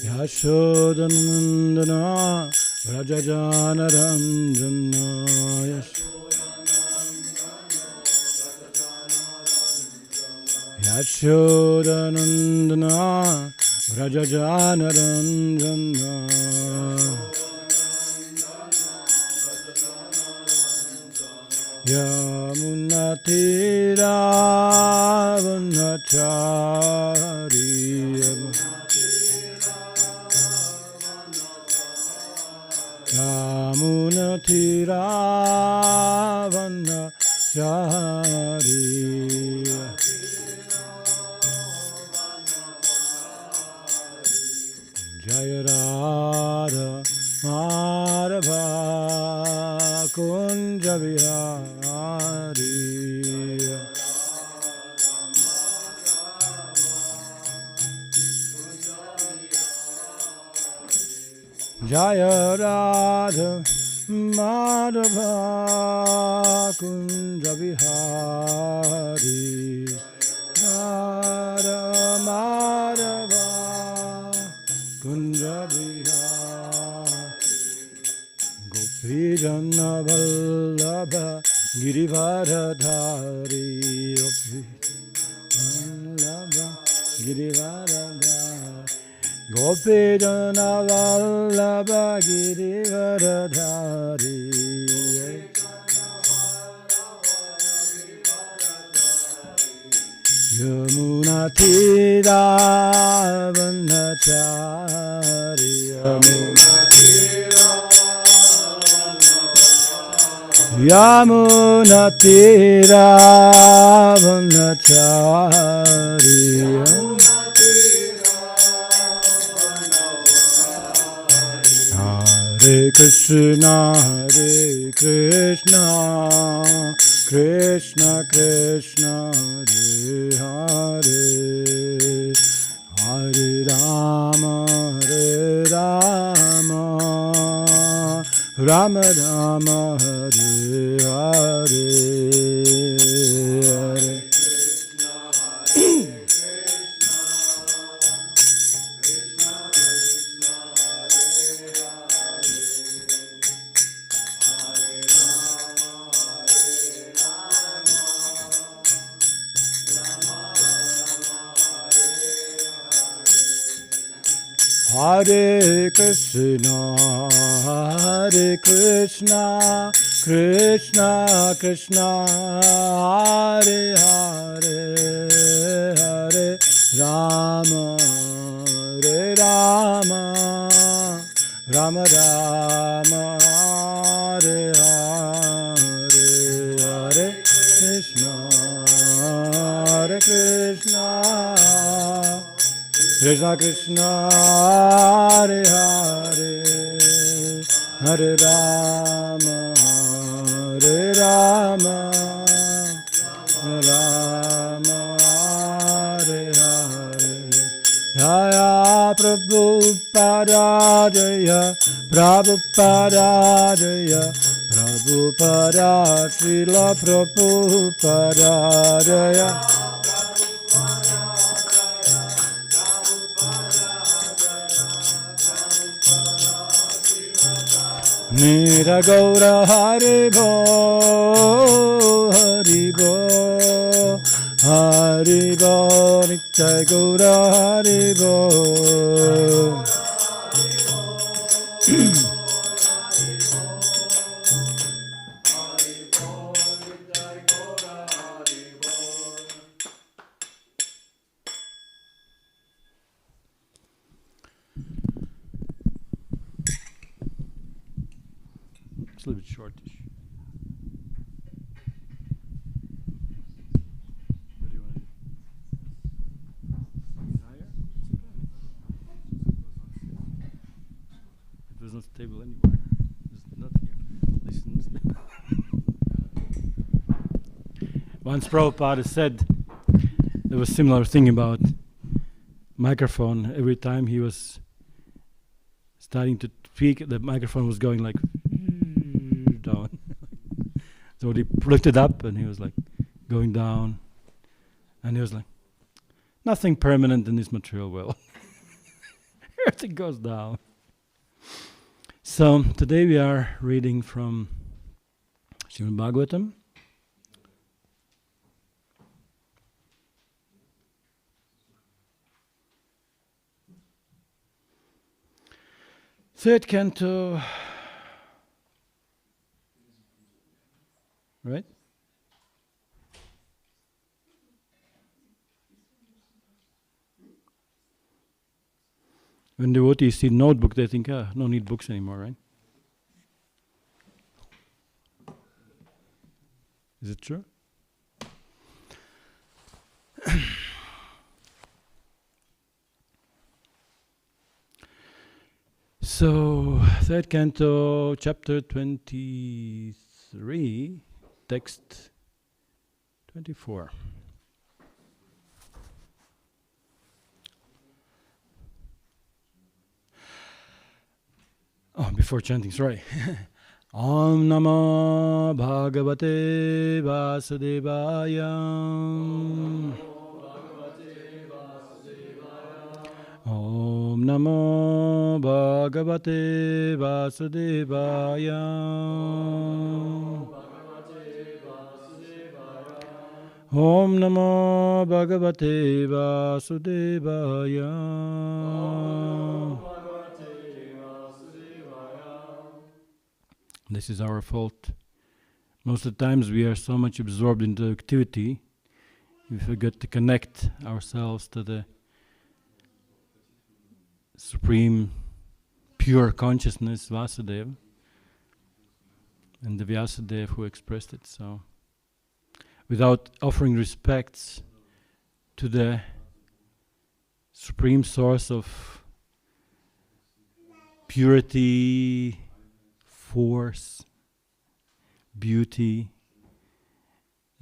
Yashodanandana Vrajajana Ranjana Yashodanandana Vrajajana Ranjana Yamunatira Vanachari Yamunatira Vanachari Jaya Radha Madhava Kunja Vihari Jaya Radha Madhava Kunja Vihari Radha Madhava Kunja Vihari Gopijana Vallabha Girivaradhari Vallabha Girivaradhari Gopijana Vallabha Girivaradhari Yamunatira Vanachari Yamunatira Vanachari Hare Krishna Krishna Krishna Hare Hare Rama Rama Rama Hare Hare Hare Hare Krishna Krishna Krishna Hare Hare Hare Rama Rama Rama Rama Hare Hare Hare Krishna Krishna Krishna Hare Hare Hare Rama Rama Rama Hare Hare Jaya Prabhupada Jaya Prabhupada Jaya Prabhupada Srila Prabhupada Jaya Nira Gaura Haribo Haribo Haribo Nitya Gaura Haribo It's a little bit shortish. What do you want to do? Higher? It was not stable anywhere. It's not here. Listen. Once Prabhupada said there was a similar thing about microphone. Every time he was starting to speak, the microphone was going like down. So he looked it up and he was like going down. And he was like, nothing permanent in this material world. Nothing goes down. So today we are reading from Srimad Bhagavatam. Third canto, right? When devotees see notebook, they think, no need books anymore, right? Is it true? So, third canto, chapter 23, text 24. Oh, before chanting, sorry. Om Namo Bhagavate Vasudevaya. Om Namo Bhagavate Vasudevaya. Om Namo Bhagavate Vasudevaya. This is our fault. Most of the times we are so much absorbed into activity, we forget to connect ourselves to the Supreme Pure Consciousness, Vasudeva, and the Vyasadeva who expressed it. So, without offering respects to the Supreme Source of purity, force, beauty,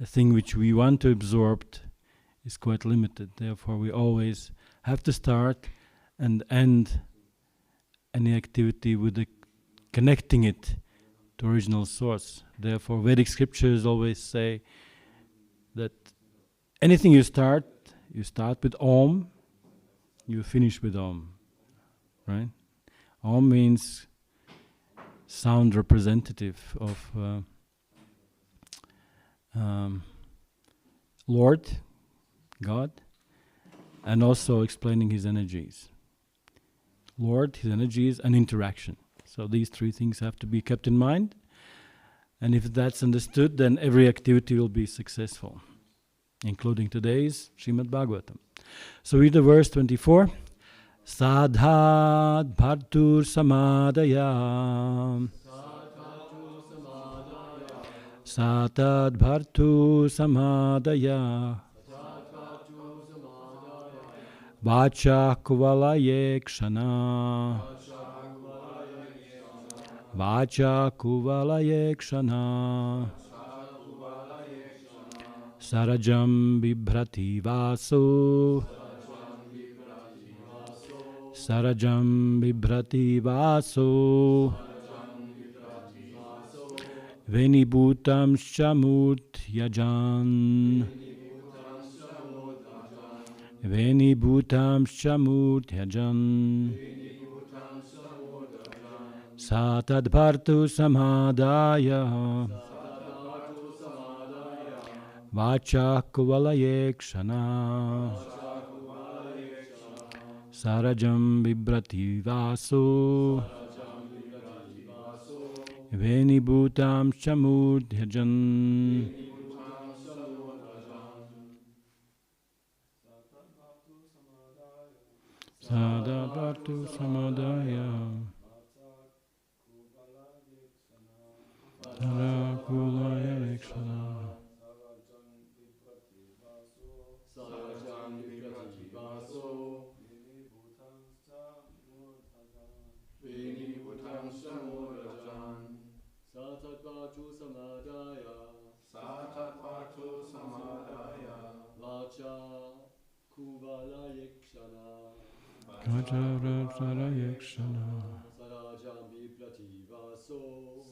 the thing which we want to absorb is quite limited. Therefore, we always have to start and end any activity with connecting it to original source. Therefore, Vedic scriptures always say that anything you start with Om, you finish with Om, right? Om means sound representative of Lord, God, and also explaining His energies. Lord, His energies, and interaction. So these three things have to be kept in mind. And if that's understood, then every activity will be successful, including today's Srimad Bhagavatam. So read the verse 24. Sadhat bhartur samadaya. Satat bhartu samadaya. Vacha kuvalaye kshana. Vacha kuvalaye kshana. Sarajam bibhrati vaso. Sarajam bibhrati vaso. Venibhutam shamut yajan. Venibhutam shamut yajan. Satadbhartu samadaya. Vacha kuvalaye kshana. Sarajam bibhrati vaso. Venibhutam shamudhyajan. Sadabhatu samadaya. Tarakulaya ekshana. Satatpatu samadaya. Satatpatu samadaya. Vacha kuvala yekshana. Vacha yekshana. Sarajam biprati vaso.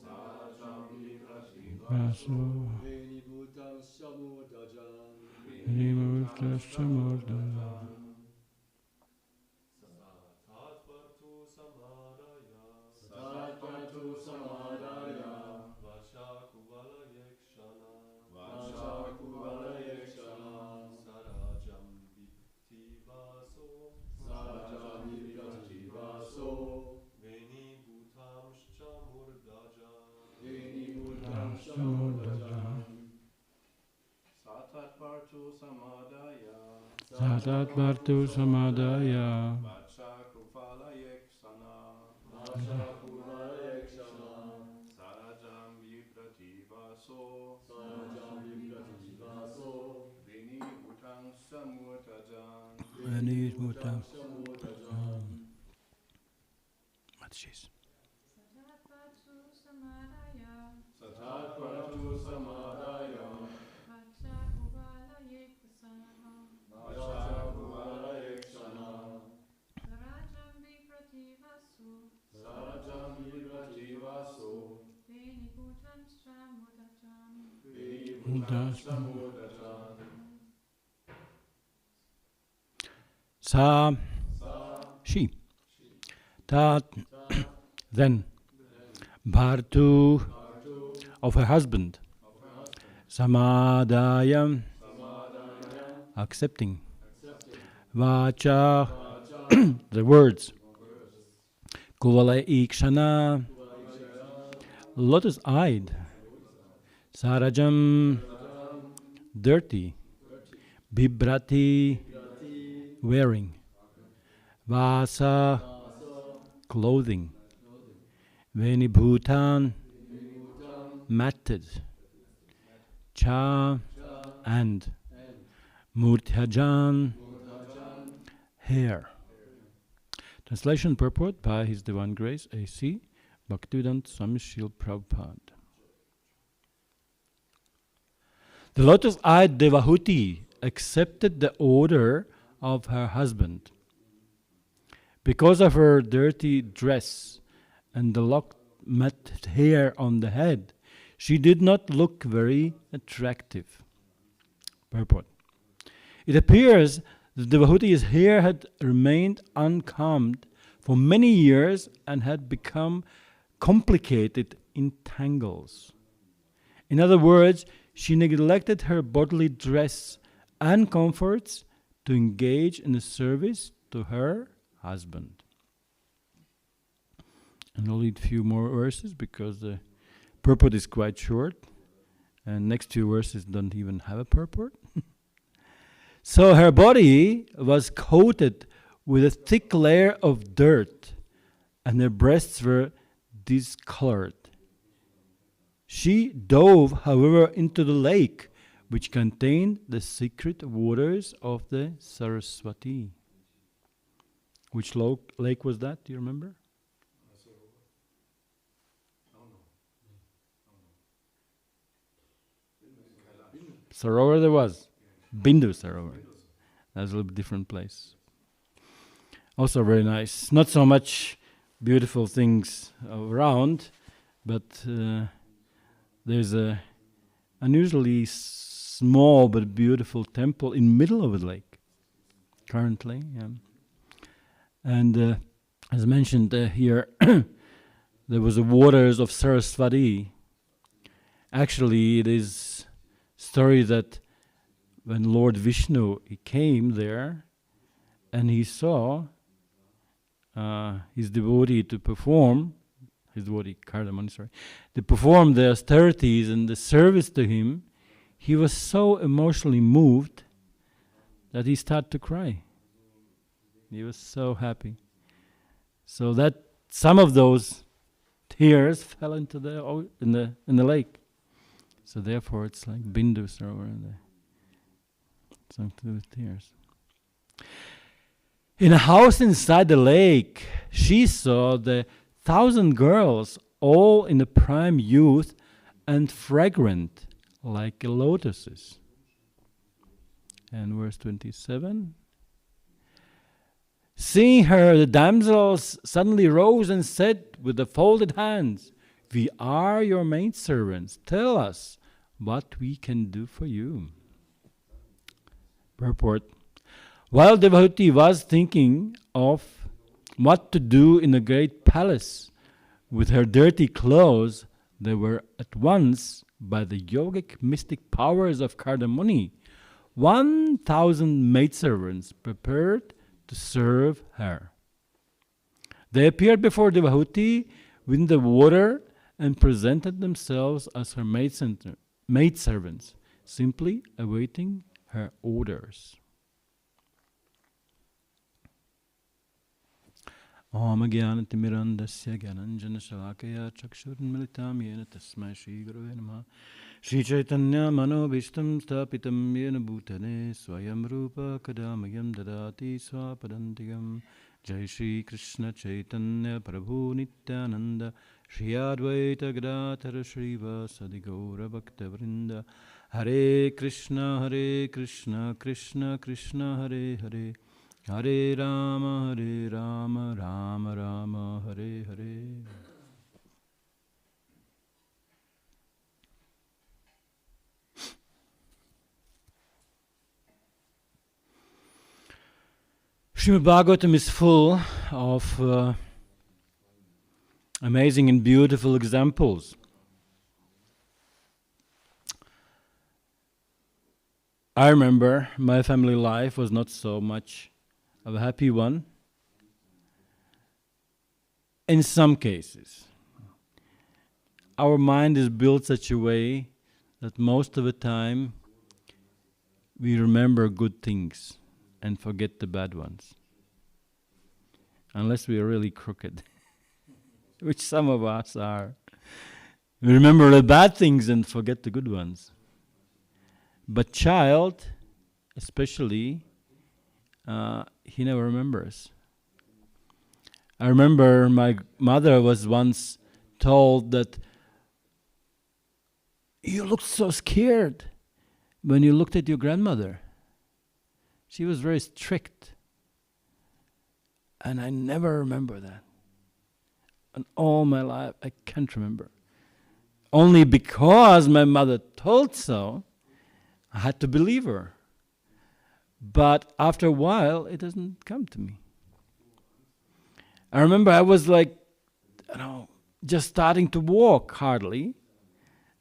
Sarajam biprati Vaso. Venibhutam shamudajan. Venibhutam shamudajan. Satatpatu Satatvartu Samadaya. Satatvartu Samadaya. Vachakupala Yeksana. Vachakupala Yeksana. Sarajam Viprativaso. Sarajam Viprativaso. Vini Bhutang Samutajan. Vini Bhutang Samutajan. Matshis. Satatvartu Samadaya. Satatvartu Samadaya. Vachakupala Yeksana. Vachakupala Yeksana. Sarajam Viprativasu. Sarajam Viprativaso. Venibhutam Samudajam. Vini Bhutang Samutajan. Sa, she. Tat, then. Bhartu, of her husband. Samadayam, accepting. Vacha, the words. Kuvala ikshana, lotus-eyed. Sarajam, dirty. Bibrati, wearing. Vasa, clothing. Venibhutan, matted. Cha, and. Murthajan, hair. Translation purport by His Divine Grace A.C. Bhaktivedanta Swami Srila Prabhupada. The lotus-eyed Devahuti accepted the order of her husband. Because of her dirty dress and the locked matted hair on the head, she did not look very attractive. Purport. It appears that Devahuti's hair had remained uncombed for many years and had become complicated in tangles. In other words, she neglected her bodily dress and comforts to engage in the service to her husband. And I'll read a few more verses because the purport is quite short, and next few verses don't even have a purport. So her body was coated with a thick layer of dirt, and her breasts were discolored. She dove, however, into the lake, which contained the secret waters of the Saraswati. Which lake was that? Do you remember? Sarovar there was. Bindu Sarovar. That's a little bit different place. Also very nice. Not so much beautiful things around, but there's a unusually small but beautiful temple in middle of the lake currently. Yeah. And as mentioned here, there was the waters of Saraswati. Actually, it is story that when Lord Vishnu he came there and he saw his devotee to perform, his devotee Kardamani, to perform the austerities and the service to him, he was so emotionally moved that he started to cry. He was so happy. So that some of those tears fell into in the lake. So therefore, it's like Bindu Sarovar, something to do with tears. In a house inside the lake, she saw the 1,000 girls, all in the prime youth and fragrant like lotuses. And verse 27. Seeing her, the damsels suddenly rose and said with the folded hands, "We are your maidservants. Tell us what we can do for you." Purport. While Devahuti was thinking of what to do in the great palace with her dirty clothes, they were at once, by the yogic mystic powers of Kardamuni, 1,000 maidservants prepared to serve her. They appeared before Devahuti within the water and presented themselves as her maidservants, simply awaiting her orders. Om Jnanatimirandasya Gyananjana Shalakaya Chakshurmilitam Yena Tasmai Shri Gurave Namaha Shri Chaitanya Manobishtam Stapitam Yena Bhutane Swayam Rupa Kadamayam Dadati Swapadantigam Jai Shri Krishna Chaitanya Prabhu Nityananda Shri Advaita Gadadhara Shri Vasadi Gaura Bhakta Vrinda Hare Krishna Krishna Krishna Hare Hare Hare Rama, Rama Rama, Hare Hare. Srimad Bhagavatam is full of amazing and beautiful examples. I remember my family life was not so much of a happy one. In some cases, our mind is built such a way that most of the time we remember good things and forget the bad ones. Unless we are really crooked, which some of us are. We remember the bad things and forget the good ones. But child, especially, he never remembers. I remember my mother was once told that you looked so scared when you looked at your grandmother. She was very strict. And I never remember that. And all my life I can't remember. Only because my mother told so, I had to believe her. But after a while, it doesn't come to me. I remember I was just starting to walk hardly.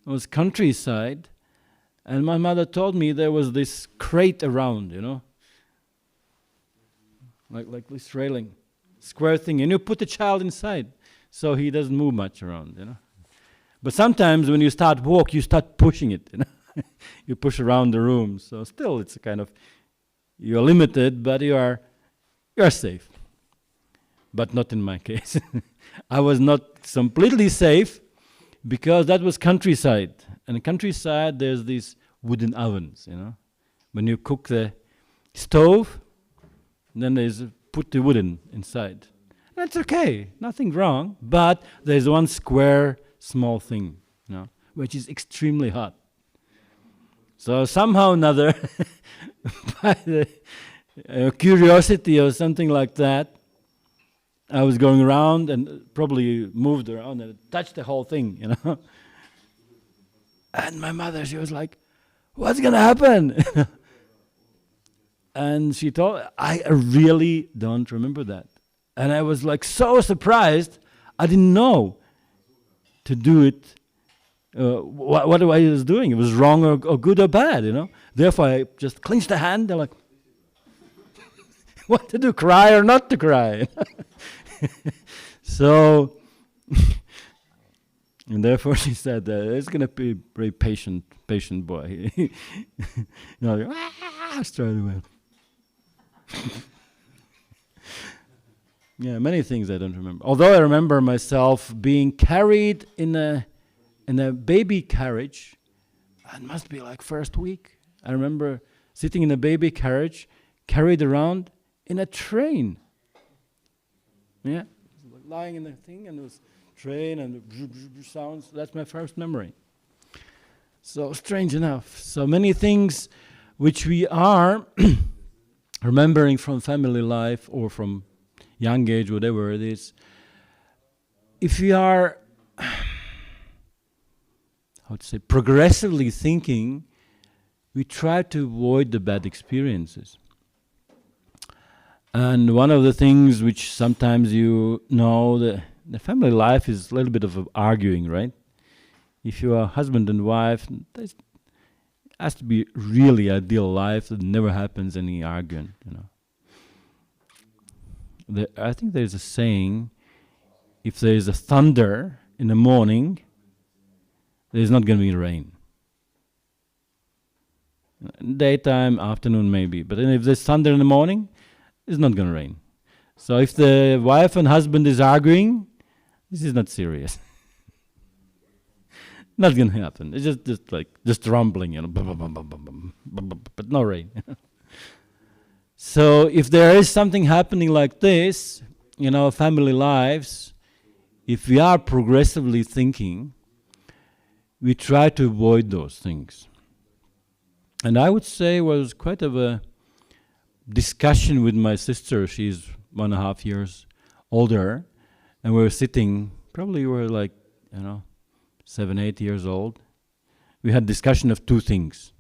It was countryside. And my mother told me there was this crate around, like this railing, square thing. And you put the child inside so he doesn't move much around, But sometimes when you start walk, you start pushing it, You push around the room. So still it's a kind of, you're limited, but you're safe. But not in my case. I was not completely safe because that was countryside. And in countryside, there's these wooden ovens, When you cook the stove, then there's put the wooden inside. That's okay, nothing wrong. But there's one square, small thing, which is extremely hot. So somehow or another, by the curiosity or something like that, I was going around and probably moved around and touched the whole thing, And my mother, she was like, "What's going to happen?" And she told, I really don't remember that. And I was so surprised, I didn't know to do it. What I was doing, it was wrong or good or bad, Therefore, I just clenched the hand. They're like, what to do, cry or not to cry? So, and therefore she said, it's going to be a very patient boy. Straight away. Yeah, many things I don't remember. Although I remember myself being carried in a baby carriage. It must be first week. I remember sitting in a baby carriage, carried around in a train. Yeah, lying in the thing, and it was train and the sounds. That's my first memory. So strange enough. So many things which we are remembering from family life or from young age, whatever it is. If we are, progressively thinking, we try to avoid the bad experiences. And one of the things which sometimes the family life is a little bit of arguing, right? If you are husband and wife, it has to be really ideal life that never happens any arguing, I think there's a saying, if there is a thunder in the morning, there's not going to be rain. Daytime, afternoon maybe. But then if there's thunder in the morning, it's not going to rain. So if the wife and husband is arguing, this is not serious. Not going to happen. It's just rumbling, but no rain. So if there is something happening like this in our family lives, if we are progressively thinking, we try to avoid those things. And I would say it was quite of a discussion with my sister. She's 1.5 years older, and we were sitting, probably we were like, 7, 8 years old. We had discussion of two things.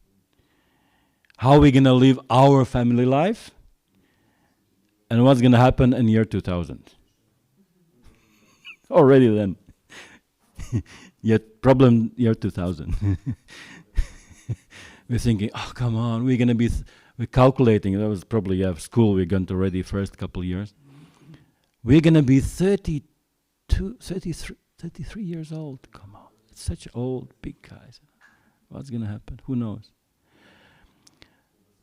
How are we going to live our family life? And what's going to happen in year 2000? Already then. Yet problem year 2000. We're thinking, oh, come on, we're going to be, we're calculating. That was probably school we're going to already first couple of years. We're going to be 33 years old. Come on, it's such old, big guys. What's going to happen? Who knows?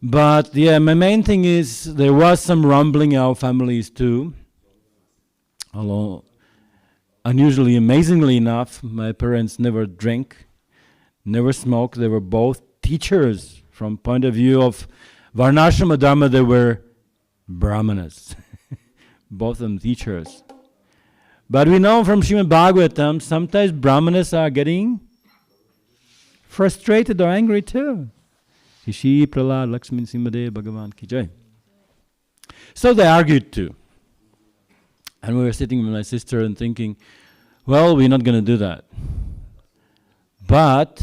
But my main thing is there was some rumbling in our families too. Although, unusually, amazingly enough, my parents never drank, never smoked. They were both teachers. From point of view of Varnashrama Dharma, they were Brahmanas. Both of them teachers. But we know from Srimad Bhagavatam, sometimes Brahmanas are getting frustrated or angry too. Hishi Pralad Lakshmi Simhade Bhagavan Ki Jai. So they argued too. And we were sitting with my sister and thinking, well, we're not going to do that. But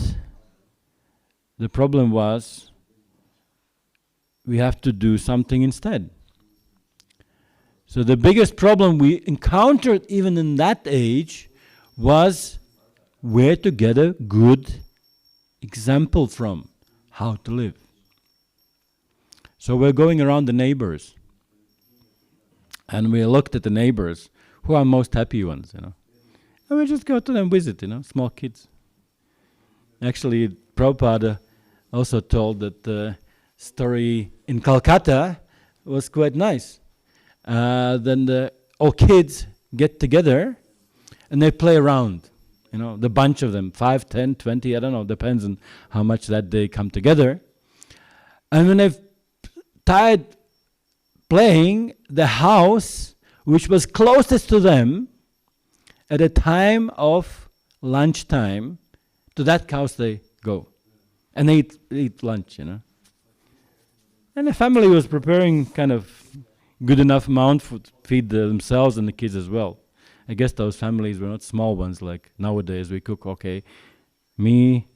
the problem was, we have to do something instead. So the biggest problem we encountered even in that age was where to get a good example from how to live. So we're going around the neighbors. And we looked at the neighbors, who are most happy ones, And we just go to them visit, small kids. Actually, Prabhupada also told that the story in Calcutta was quite nice. Then all kids get together and they play around. The bunch of them, 5, 10, 20, I don't know, depends on how much that day come together. And when they've tired playing, the house which was closest to them at the time of lunchtime, to that house they go. And they eat lunch, And the family was preparing kind of good enough amount to feed themselves and the kids as well. I guess those families were not small ones like nowadays. We cook, me,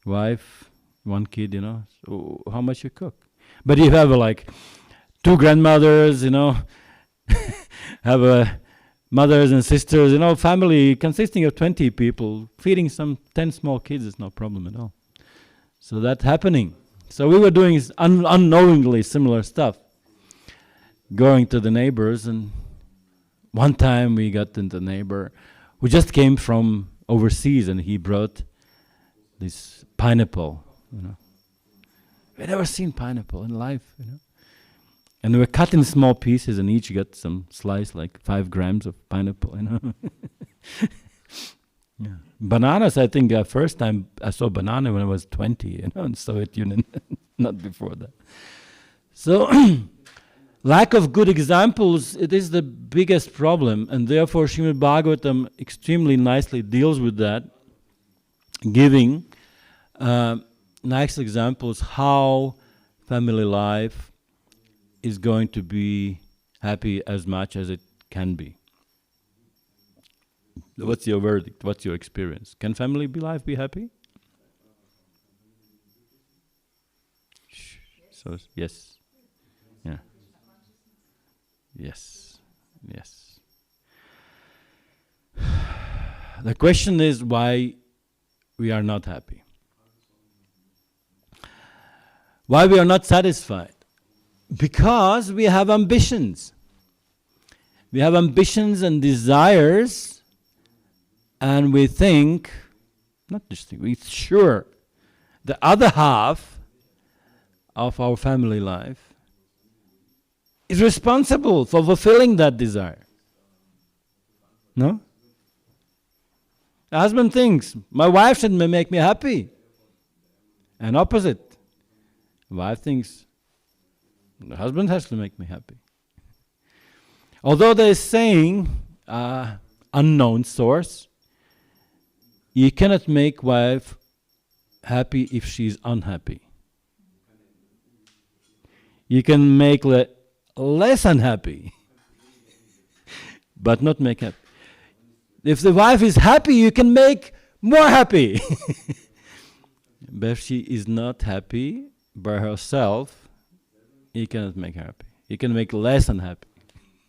wife, one kid, So how much you cook? But you have two grandmothers, have mothers and sisters, family consisting of 20 people, feeding some 10 small kids is no problem at all. So that's happening. So we were doing unknowingly similar stuff, going to the neighbors, and one time we got into the neighbor who just came from overseas, and he brought this pineapple, We've never seen pineapple in life, And they were cut in small pieces, and each got some slice, 5 grams of pineapple, Yeah. Bananas, I think first time I saw banana when I was 20, in Soviet Union, not before that. So, lack of good examples, it is the biggest problem, and therefore Srimad Bhagavatam extremely nicely deals with that, giving nice examples how family life is going to be happy as much as it can be. What's your verdict? What's your experience? Can family life be happy? So, yes. Yeah. Yes. Yes. The question is why we are not happy. Why we are not satisfied? Because we have ambitions. We have ambitions and desires, and we think, not just think, we're sure the other half of our family life is responsible for fulfilling that desire. No? The husband thinks, my wife should make me happy. And opposite. The wife thinks, the husband has to make me happy. Although there is saying, unknown source, you cannot make wife happy if she is unhappy. You can make less unhappy, but not make happy. If the wife is happy, you can make more happy. But if she is not happy by herself, you cannot make her happy. You can make less unhappy.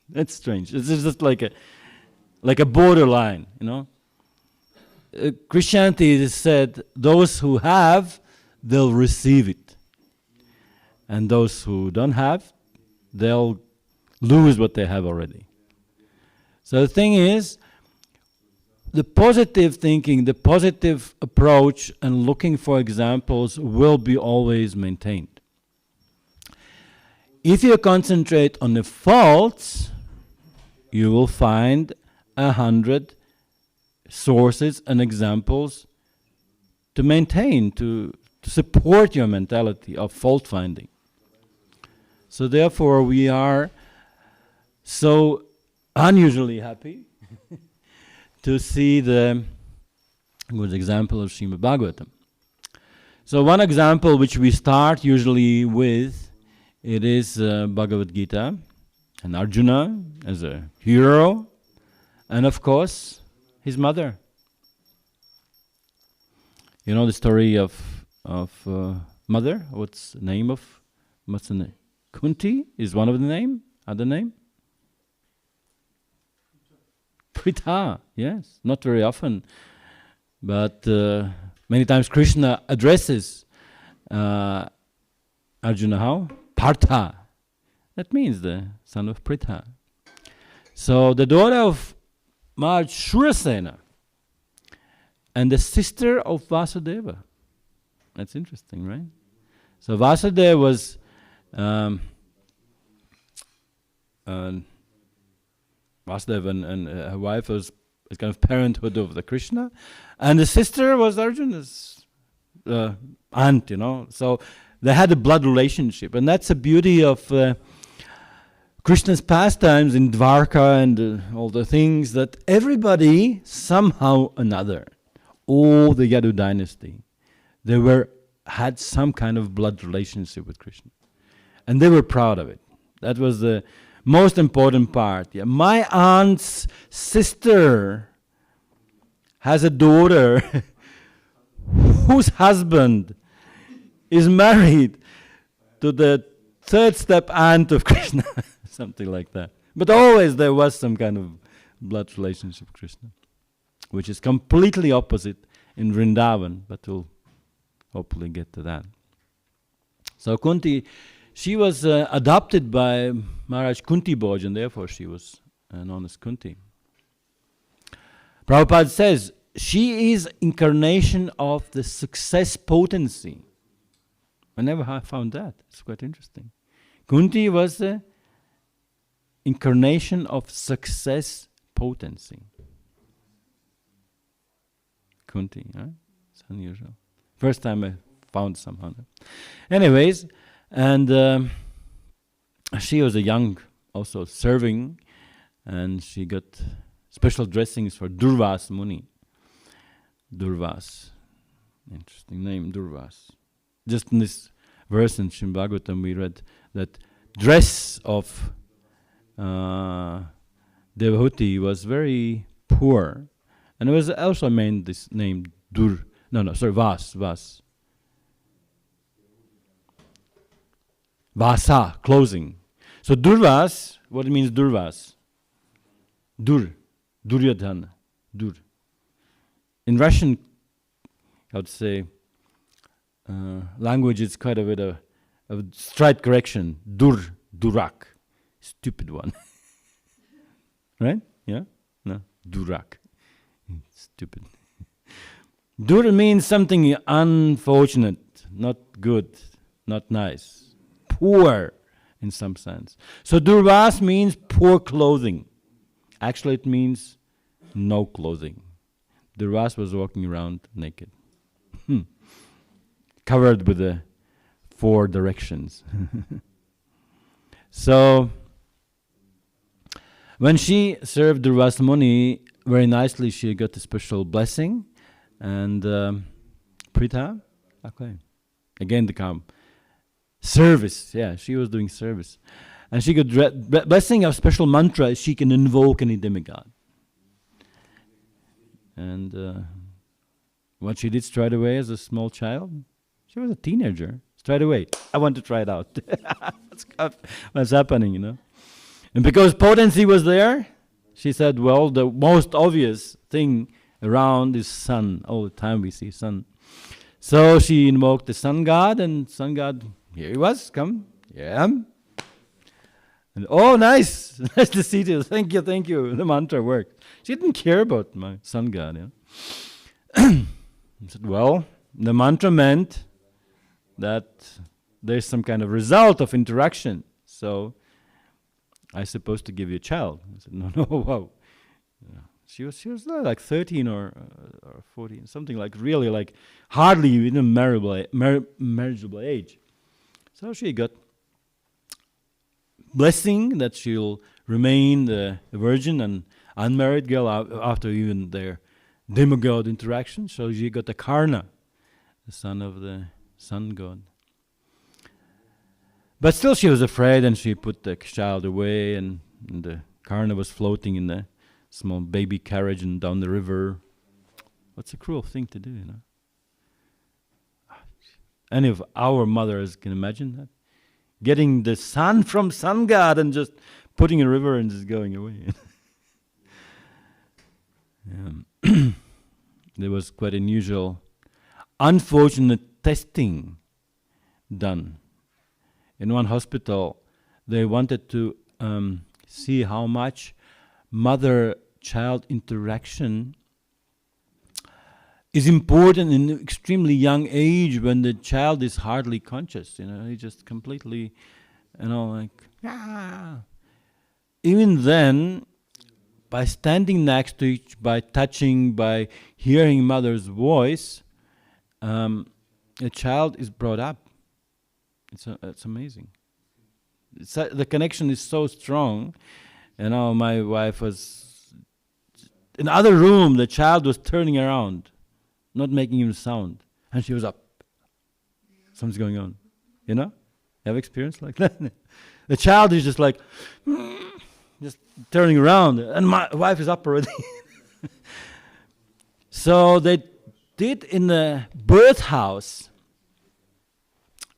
That's strange. It's just like a borderline, you know. Christianity is said, those who have, they'll receive it. And those who don't have, they'll lose what they have already. So the thing is, the positive thinking, the positive approach and looking for examples will be always maintained. If you concentrate on the faults, you will find 100 sources and examples to maintain, to support your mentality of fault finding. So therefore we are so unusually happy to see the good example of Srimad Bhagavatam. So one example which we start usually with, it is Bhagavad-Gita and Arjuna as a hero, and of course his mother. You know the story of mother? What's the name? Kunti is one of the name. Other name? Pritha, yes. Not very often, but many times Krishna addresses Arjuna how? Partha. That means the son of Pritha. So the daughter of Maharaj Shurasena and the sister of Vasudeva. That's interesting, right? So Vasudeva was Vasudeva and her wife was a kind of parenthood of the Krishna, and the sister was Arjuna's aunt, you know. So they had a blood relationship, and that's the beauty of Krishna's pastimes in Dwarka and all the things, that everybody somehow another, all the Yadu dynasty, they had some kind of blood relationship with Krishna, and they were proud of it. That was the most important part. Yeah. My aunt's sister has a daughter whose husband is married to the third step aunt of Krishna, something like that. But always there was some kind of blood relationship with Krishna, which is completely opposite in Vrindavan, but we'll hopefully get to that. So Kunti, she was adopted by Maharaj Kunti Bhoj, and therefore she was known as Kunti. Prabhupada says, she is incarnation of the success potency. I never found that. It's quite interesting. Kunti was the incarnation of success potency. Kunti, right? It's unusual. First time I found somehow. Anyways, and she was a young, also serving, and she got special dressings for Durvas Muni. Durvas, interesting name, Durvas. Just in this verse in Srimad Bhagavatam we read that dress of Devahuti was very poor, and it was also named this name Vas. Vasa, closing. So Durvas, what it means Durvas? Duryodhana, Dur. In Russian, I would say, language is quite a bit of straight correction. Durak, stupid one. Right? Yeah? No, Durak, stupid. Dur means something unfortunate, not good. not nice. Poor, in some sense. So Durvas means poor clothing. Actually, it means no clothing. Durvas was walking around naked, covered with the 4 directions. So, when she served Durvas Muni very nicely, she got a special blessing, and Prita, okay, again the calm. Service, yeah, she was doing service. And she got blessing of special mantra, she can invoke any demigod. And what she did straight away as a small child, she was a teenager, straight away, I want to try it out. What's happening, you know? And because potency was there, she said, well, the most obvious thing around is sun. All the time we see sun. So she invoked the sun god, and sun god, here he was, come, here I am. And oh, nice, nice to see you, thank you, the mantra worked. She didn't care about my sun god, you know. I said, well, the mantra meant that there's some kind of result of interaction, so I'm supposed to give you a child. I said, no, wow. Yeah. She was like 13 or 14, something like really like hardly in a marriageable age. So she got blessing that she'll remain the virgin and unmarried girl after even their demigod interaction. So she got the Karna, the son of the sun god. But still she was afraid, and she put the child away, and the Karna was floating in the small baby carriage and down the river. What's a cruel thing to do, you know? Any of our mothers can imagine that? Getting the son from sun god and just putting in a river and just going away. There was quite unusual, unfortunate testing done. In one hospital, they wanted to see how much mother-child interaction is important in an extremely young age when the child is hardly conscious. You know, he just completely, you know, like, ah. Even then, by standing next to each, by touching, by hearing mother's voice, a child is brought up. It's amazing. The connection is so strong. You know, my wife was in the other room. The child was turning around, not making even sound, and she was up. Something's going on. You know, you have experience like that. The child is just like, just turning around, and my wife is up already. So they did in the birth house,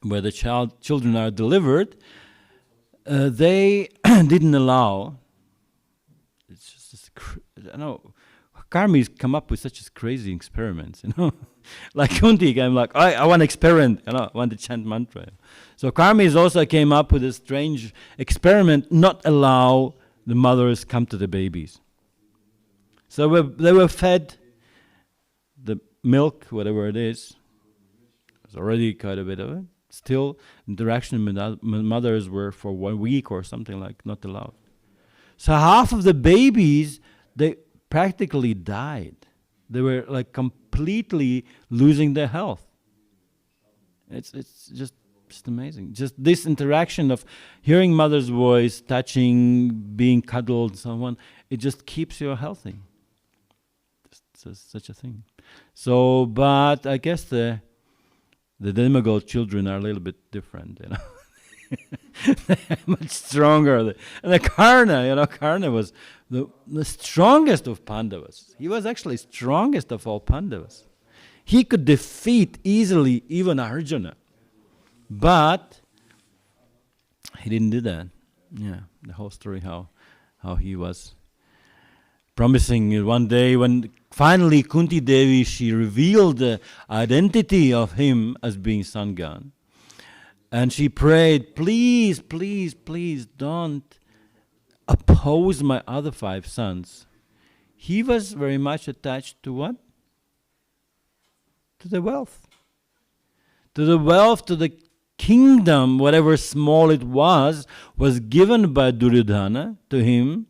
where the children are delivered, they didn't allow. It's just I know, Karmis come up with such crazy experiments, you know. Like Kunti, I'm like, I want to experiment, you know, I want to chant mantra. So Karmis also came up with a strange experiment, not allow the mothers come to the babies. So they were fed the milk, whatever it is. There's already quite a bit of it. Still, interaction with mothers were for 1 week or something like not allowed. So half of the babies, they practically died. They were like completely losing their health. It's just amazing. Just this interaction of hearing mother's voice, touching, being cuddled, and so on, it just keeps you healthy. Just such a thing. So, but I guess the demigod children are a little bit different, you know. They're much stronger. And the Karna, you know, Karna was the strongest of Pandavas. He was actually strongest of all Pandavas. He could defeat easily even Arjuna. But he didn't do that. Yeah, the whole story how he was promising one day when finally Kunti Devi, she revealed the identity of him as being sun god. And she prayed, please, please, please don't oppose my other 5 sons. He was very much attached to what? To the wealth. To the wealth, to the kingdom, whatever small it was given by Duryodhana to him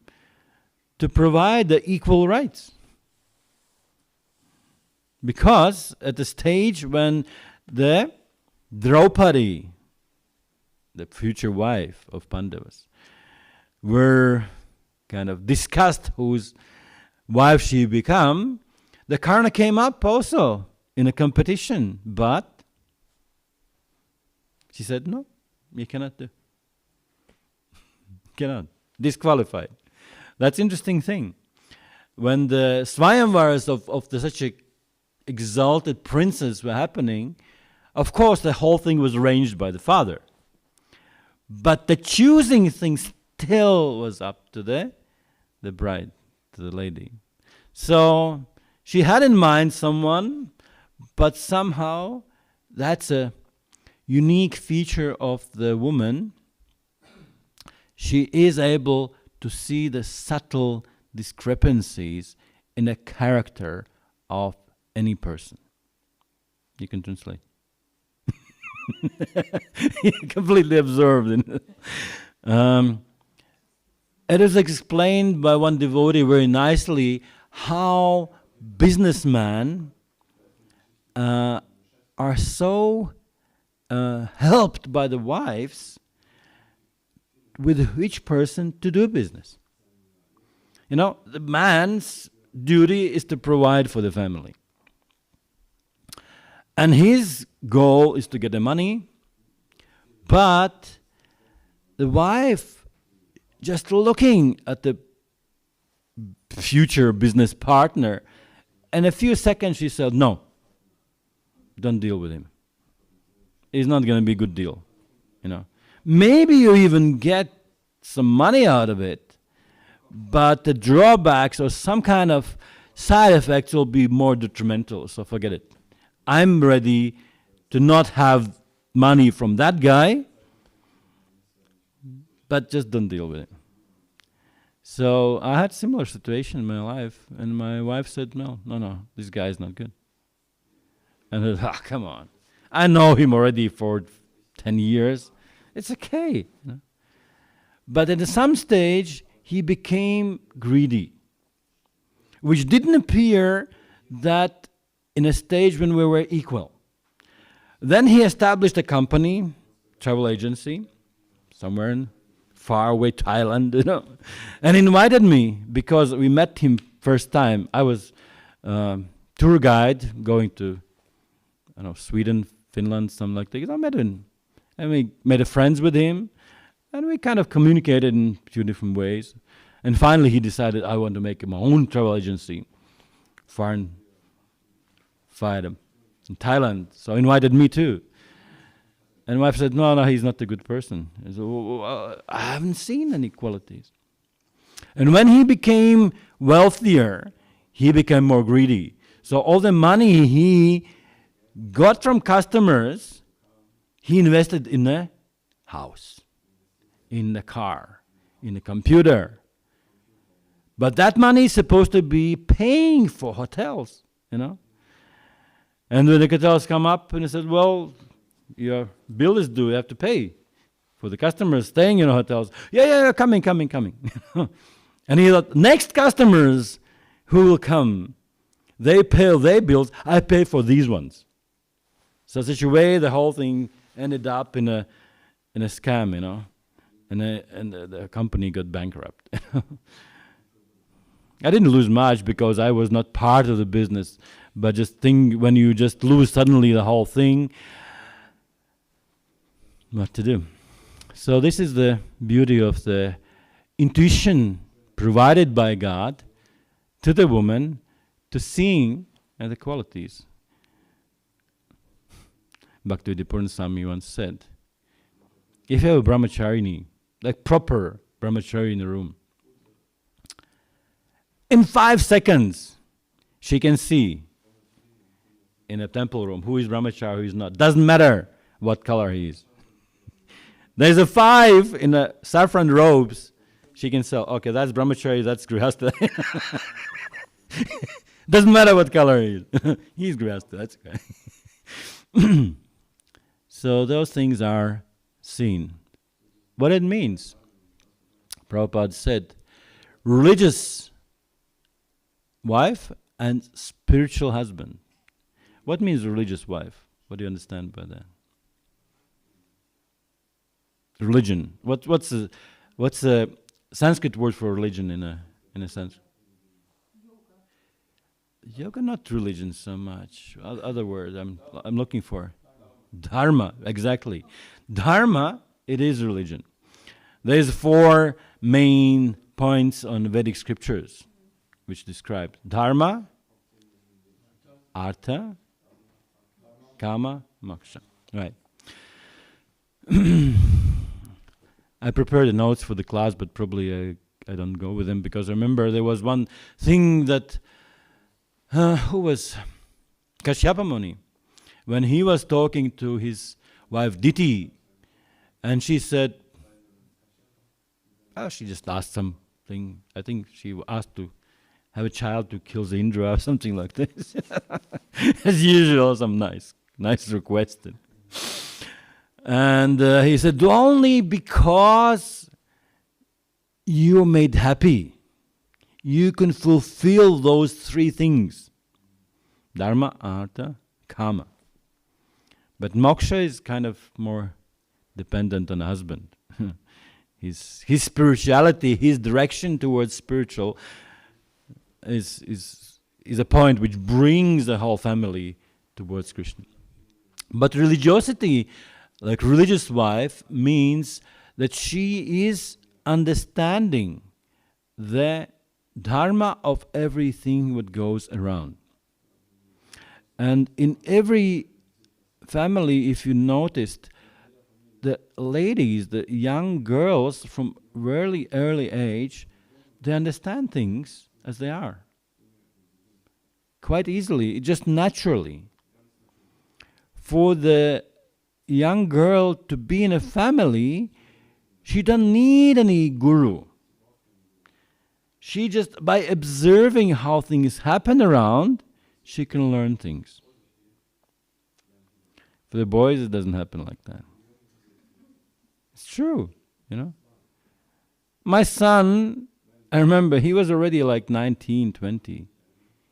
to provide the equal rights. Because at the stage when the Draupadi, the future wife of Pandavas, were kind of discussed whose wife she become, the Karna came up also in a competition, but she said, no, you cannot do. Cannot. Disqualified. That's interesting thing. When the Swayamvaras of such a exalted princes were happening, of course the whole thing was arranged by the father. But the choosing thing still was up to the bride, to the lady. So she had in mind someone, but somehow that's a unique feature of the woman. She is able to see the subtle discrepancies in the character of any person. You can translate. Completely absorbed in it. It is explained by one devotee very nicely how businessmen are so helped by the wives with each person to do business. You know, the man's duty is to provide for the family. And his goal is to get the money, but the wife, just looking at the future business partner, in a few seconds she said, no, don't deal with him. It's not going to be a good deal, you know. Maybe you even get some money out of it, but the drawbacks or some kind of side effects will be more detrimental, so forget it. I'm ready to not have money from that guy, but just don't deal with it. So I had a similar situation in my life, and my wife said, no, this guy is not good. And I said, come on. I know him already for 10 years. It's okay. You know? But at some stage, he became greedy, which didn't appear that in a stage when we were equal. Then he established a company, travel agency, somewhere in far away Thailand, you know, and invited me because we met him first time. I was tour guide going to, Sweden, Finland, something like that. I met him, and we made friends with him, and we kind of communicated in a few different ways. And finally, he decided I want to make my own travel agency, far in Thailand. So invited me too. And my wife said, no, he's not a good person. I said, well, I haven't seen any qualities. And when he became wealthier, he became more greedy. So all the money he got from customers, he invested in a house, in a car, in a computer. But that money is supposed to be paying for hotels, you know. And when the hotels come up and he said, well, your bill is due, you have to pay for the customers staying in the hotels. Yeah, coming. And he thought, next customers who will come, they pay their bills, I pay for these ones. So such a way the whole thing ended up in a scam, you know, and the company got bankrupt. I didn't lose much because I was not part of the business, but just think when you just lose suddenly the whole thing, what to do? So this is the beauty of the intuition provided by God to the woman to seeing the qualities. Bhaktivedanta Swami once said, if you have a brahmacharini, like proper brahmachari in the room, in 5 seconds, she can see in a temple room who is brahmachari, who is not. Doesn't matter what color he is. There's a 5 in a saffron robes. She can tell, okay, that's brahmachari, that's grihastha. Doesn't matter what color he is. He's grihastha, that's okay. So those things are seen. What it means, Prabhupada said, religious wife and spiritual husband. What means religious wife? What do you understand by that? Religion. What's the Sanskrit word for religion in a sense? Yoga, not religion so much. Other word I'm looking for. Dharma, exactly. Dharma, it is religion. There's 4 main points on Vedic scriptures which describe dharma, artha, kama, moksha. Right. I prepared the notes for the class, but probably I don't go with them because remember there was one thing that who was Kashyapa Muni, when he was talking to his wife Diti, and she said, she just asked something. I think she asked to have a child to kill the Indra or something like this. As usual, some nice request. And he said, only because you're made happy, you can fulfill those 3 things. Dharma, artha, kama. But moksha is kind of more dependent on the husband. His spirituality, his direction towards spiritual is a point which brings the whole family towards Krishna. But religiosity, like religious wife, means that she is understanding the dharma of everything what goes around. And in every family, if you noticed, the ladies, the young girls from really early age, they understand things as they are. Quite easily, just naturally. For the young girl to be in a family, she doesn't need any guru. She just, by observing how things happen around, she can learn things. For the boys, it doesn't happen like that. It's true, My son, I remember, he was already like 19, 20.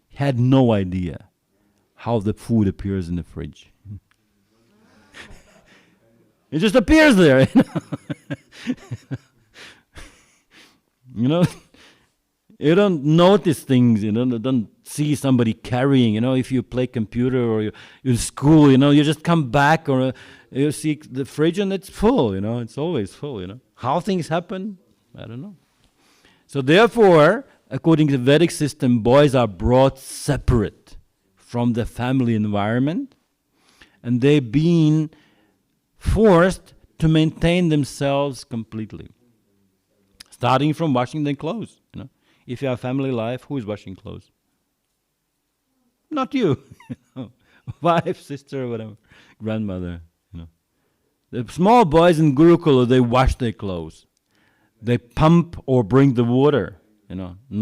He had no idea how the food appears in the fridge. It just appears there. You don't notice things, don't see somebody carrying, if you play computer or you're in school, you just come back or you see the fridge and it's full, it's always full, How things happen, I don't know. So therefore, according to the Vedic system, boys are brought separate from the family environment and they're being forced to maintain themselves completely. Starting from washing their clothes, If you have family life, who is washing clothes? Not you. Wife, sister, whatever, grandmother. The small boys in Gurukula, they wash their clothes. They pump or bring the water.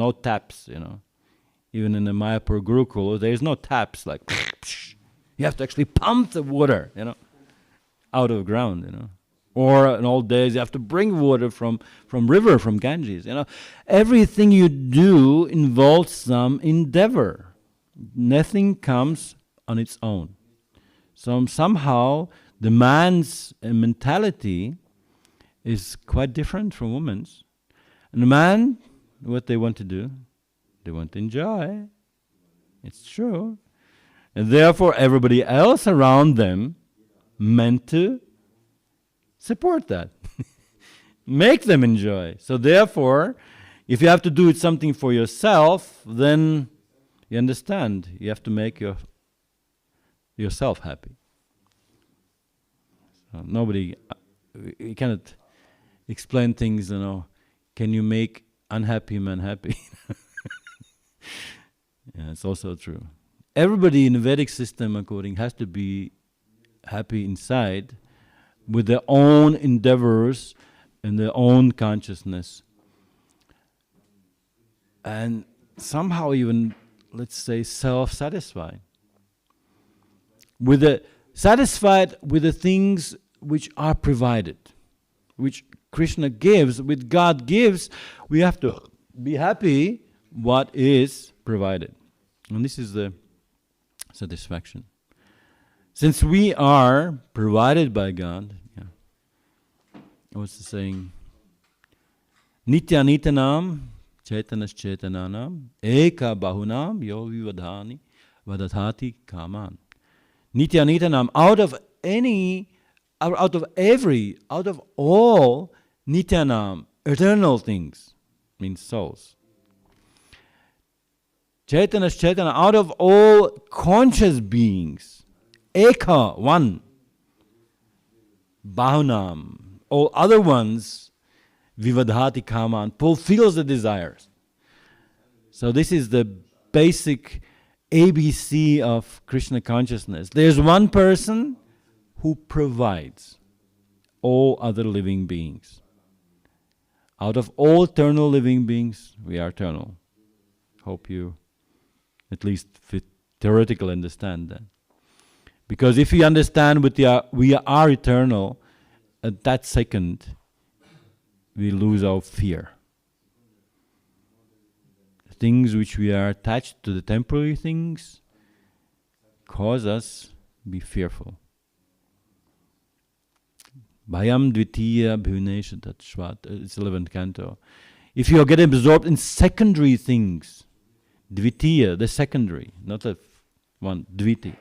No taps. Even in the Mayapur Gurukula, there is no taps. Like you have to actually pump the water. Out of the ground. Or in old days, you have to bring water from river, from Ganges. Everything you do involves some endeavor. Nothing comes on its own. So somehow the man's mentality is quite different from woman's. And the man, what they want to do, they want to enjoy. It's true. And therefore everybody else around them meant to support that. Make them enjoy. So therefore, if you have to do something for yourself, then you understand. You have to make yourself happy. So nobody, you cannot explain things, can you make unhappy men happy? Yeah, it's also true. Everybody in the Vedic system, according, has to be happy inside with their own endeavors and their own consciousness. And somehow even, let's say, self-satisfied. With the satisfied with the things which are provided, which Krishna gives, which God gives. We have to be happy what is provided. And this is the satisfaction. Since we are provided by God, what's the saying? Nitya nitanam chaitanas chaitananam eka bahunam yo vivadhani vadadhati kaman. Nitya nitanam, out of all nityanam, eternal things, means souls. Chaitanas chaitana, out of all conscious beings, eka, one. Bahunam, all other ones, vivadhati kaman, fulfills the desires. So this is the basic ABC of Krishna consciousness. There's one person who provides all other living beings. Out of all eternal living beings, we are eternal. Hope you at least theoretically understand that. Because if we understand we are eternal, at that second, we lose our fear. The things which we are attached to, the temporary things, cause us be fearful. Bhayam dvitiya bhunesha tatshvat, it's 11th canto. If you get absorbed in secondary things, dvitiya, the secondary, not the one, dviti,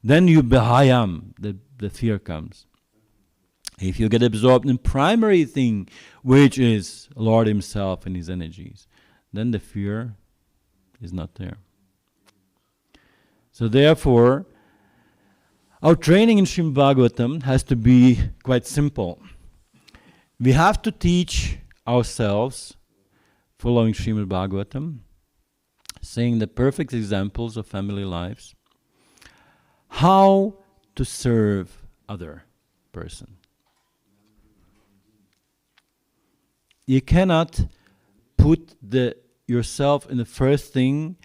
then you bhayam, the fear comes. If you get absorbed in primary thing, which is Lord Himself and His energies, then the fear is not there. So therefore, our training in Srimad Bhagavatam has to be quite simple. We have to teach ourselves, following Srimad Bhagavatam, seeing the perfect examples of family lives, how to serve other person. You cannot put yourself in the first thing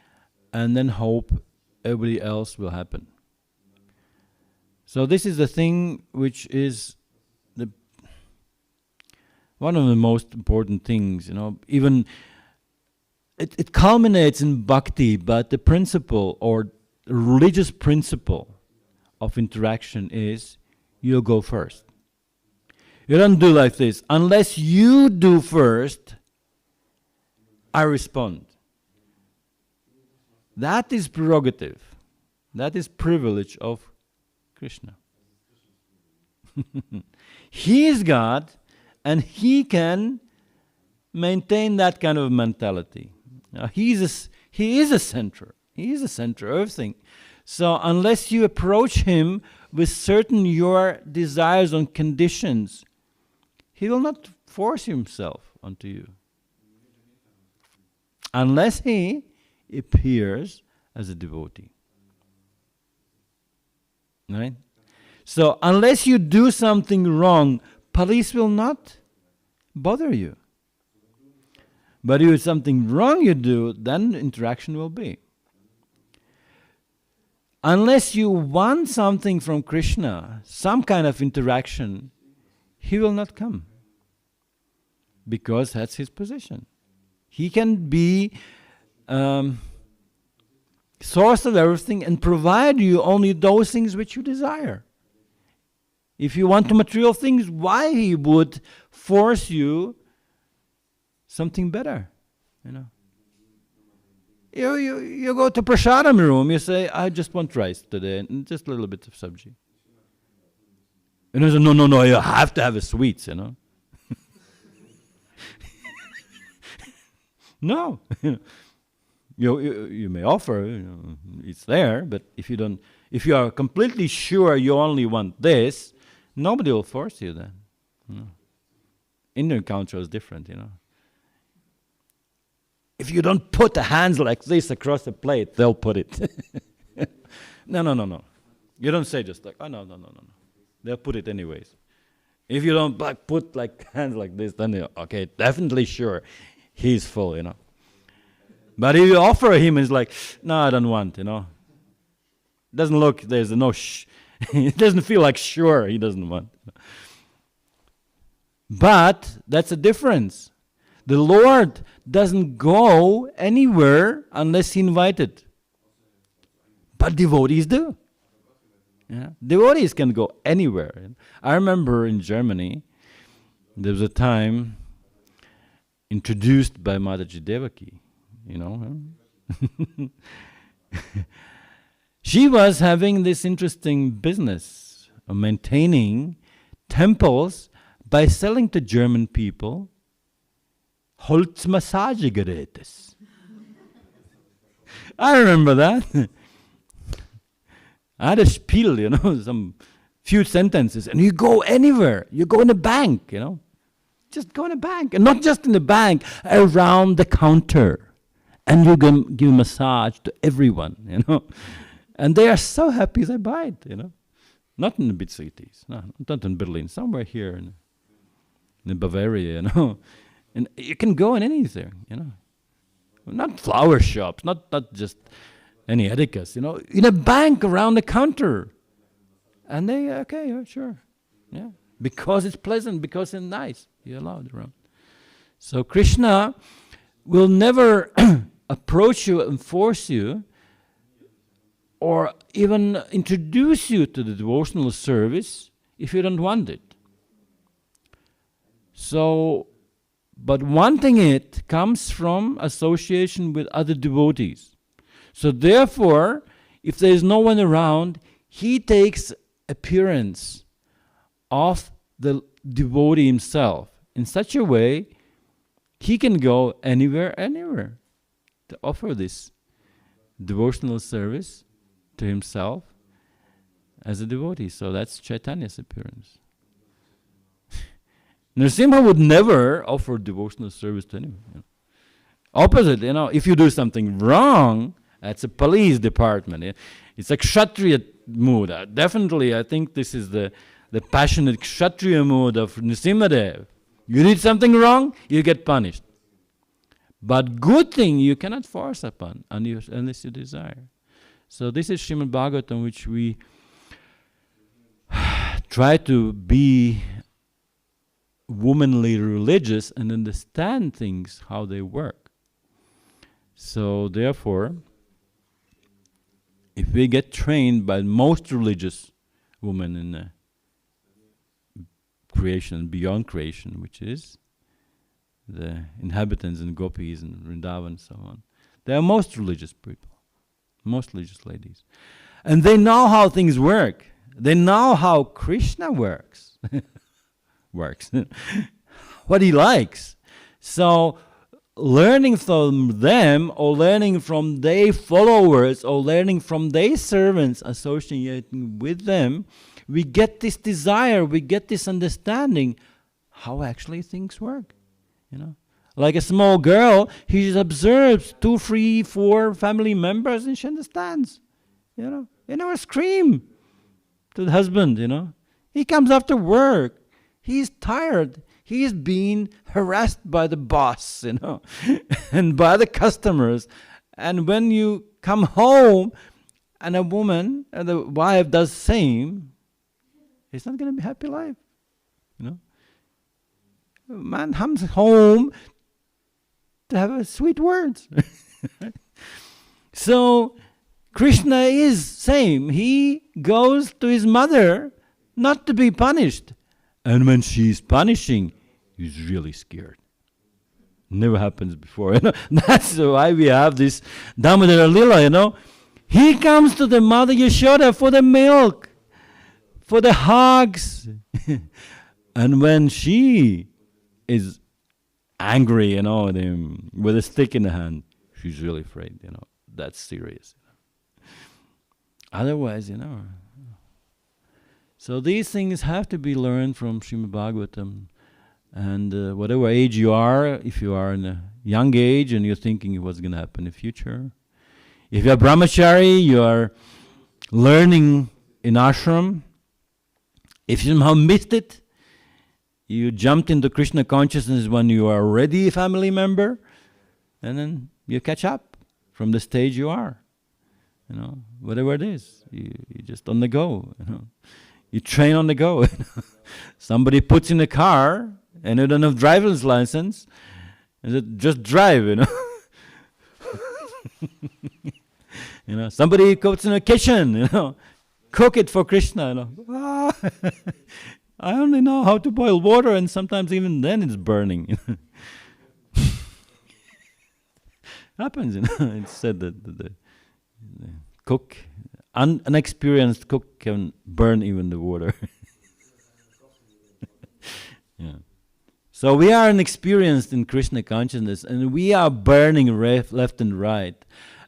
and then hope everybody else will happen. So this is the thing which is one of the most important things, even it culminates in bhakti, but the principle or religious principle of interaction is you go first. You don't do like this. Unless you do first, I respond. That is prerogative. That is privilege of Krishna. He is God, and He can maintain that kind of mentality. He is a center. He is the center of everything. So unless you approach Him with certain your desires and conditions, He will not force Himself onto you. Unless He appears as a devotee. Right? So unless you do something wrong, police will not bother you. But if it's something wrong you do, then interaction will be. Unless you want something from Krishna, some kind of interaction, He will not come. Because that's His position. He can be source of everything and provide you only those things which you desire. If you want the material things, why He would force you something better? You go to prasadam room, you say, I just want rice today and just a little bit of sabji. And you say, no, you have to have a sweets, No. You may offer, it's there, but if you are completely sure you only want this, nobody will force you then. Indian culture is different, If you don't put the hands like this across the plate, they'll put it. No. You don't say just like, oh, no. They'll put it anyways. If you don't put hands like this, then okay, definitely sure, he's full, But if you offer him, it's like, no, I don't want, Doesn't look, there's no It doesn't feel like sure he doesn't want. But that's a difference. The Lord doesn't go anywhere unless he invited. But devotees do. Yeah? Devotees can go anywhere. I remember in Germany, there was a time introduced by Mataji Devaki, you know. She was having this interesting business of maintaining temples by selling to German people Holzmassagegerätes. I remember that. I had a spiel, you know, some few sentences, and you go anywhere. You go in a bank, you know. Just go in a bank, and not just in the bank, around the counter. And you can give massage to everyone, you know. And they are so happy they buy it, you know. Not in the big cities, no, not in Berlin, somewhere here in Bavaria, you know. And you can go in anything, you know. Not flower shops, not just any etiquettes, you know. In a bank around the counter. And they, okay, yeah, sure. Yeah. Because it's pleasant, because it's nice. You're allowed around. So Krishna will never approach you and force you or even introduce you to the devotional service if you don't want it. So, but wanting it comes from association with other devotees. So therefore, if there is no one around, he takes appearance of the devotee himself in such a way he can go anywhere to offer this devotional service to himself as a devotee. So that's Chaitanya's appearance. Nrsimha would never offer devotional service to anyone. You know. Opposite, you know, if you do something wrong, that's a police department. It's a Kshatriya mood. Definitely, I think this is the passionate Kshatriya mood of Nrsimhadev. You did something wrong, you get punished. But good thing you cannot force upon unless you desire. So this is Srimad Bhagavatam, which we try to be womanly religious and understand things, how they work. So therefore, if we get trained by most religious women in creation and beyond creation, which is the inhabitants and gopis and Vrindavan and so on, they are most religious people, most religious ladies. And they know how things work. They know how Krishna works. What he likes. So learning from them or learning from their followers or learning from their servants associating with them, we get this desire, we get this understanding how actually things work. You know, like a small girl, he just observes 2, 3, 4 family members and she understands. You know, scream to the husband, you know. He comes after work. He's tired. He's being harassed by the boss, you know, and by the customers. And when you come home and a woman, and the wife does the same, it's not going to be a happy life, you know. A man comes home to have sweet words. So Krishna is same. He goes to his mother not to be punished. And when she's punishing, he's really scared. Never happens before. You know? That's why we have this Damodara Lila, you know. He comes to the mother Yashoda for the milk, for the hugs. And when she is angry, you know, with a stick in the hand, she's really afraid, you know. That's serious. You know? Otherwise, you know. So these things have to be learned from Srimad Bhagavatam. And whatever age you are, if you are in a young age and you're thinking what's going to happen in the future. If you're brahmachari, you are learning in ashram. If you somehow missed it, you jumped into Krishna consciousness when you are already a family member, and then you catch up from the stage you are. whatever it is. You just on the go, You train on the go. Somebody puts in a car and you don't have driver's license, and it just drive, Somebody goes in a kitchen, cook it for Krishna, I only know how to boil water, and sometimes even then it's burning. Happens, It's said that the cook, unexperienced cook can burn even the water. Yeah. So we are inexperienced in Krishna consciousness, and we are burning left and right.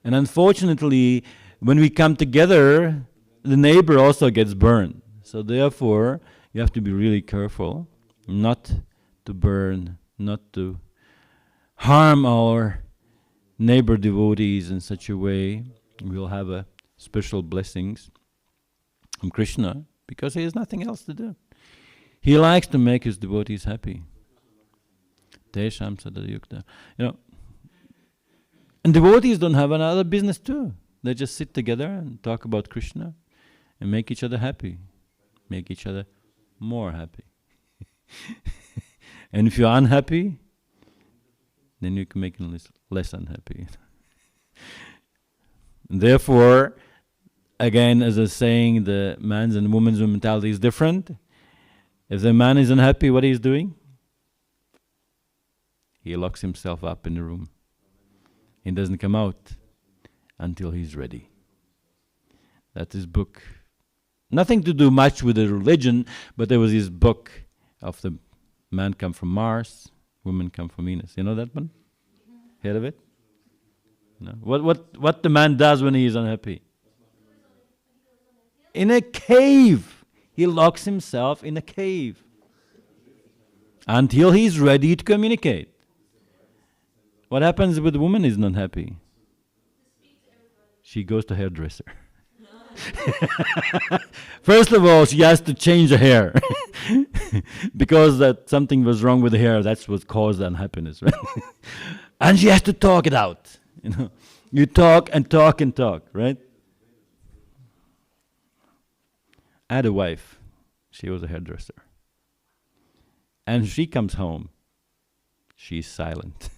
And unfortunately, when we come together, the neighbor also gets burned. So therefore, you have to be really careful not to burn, not to harm our neighbor devotees in such a way. We'll have a special blessings from Krishna because he has nothing else to do. He likes to make his devotees happy. Tesham sadayukta. And devotees don't have another business too. They just sit together and talk about Krishna and make each other happy. Make each other more happy. And if you're unhappy, then you can make them less unhappy. And therefore, again, as I was saying, the man's and woman's mentality is different. If the man is unhappy, what he's doing? He locks himself up in the room. He doesn't come out until he's ready. That's his book. Nothing to do much with the religion, but there was his book of the man come from Mars, woman come from Venus. You know that one? Heard of it? No. What the man does when he is unhappy? In a cave. He locks himself in a cave until he's ready to communicate. What happens with the woman who is not happy? She goes to hairdresser. First of all, she has to change her hair because that something was wrong with the hair. That's what caused the unhappiness, right? And she has to talk it out. You talk and talk and talk, right? I had a wife. She was a hairdresser, and she comes home. She's silent.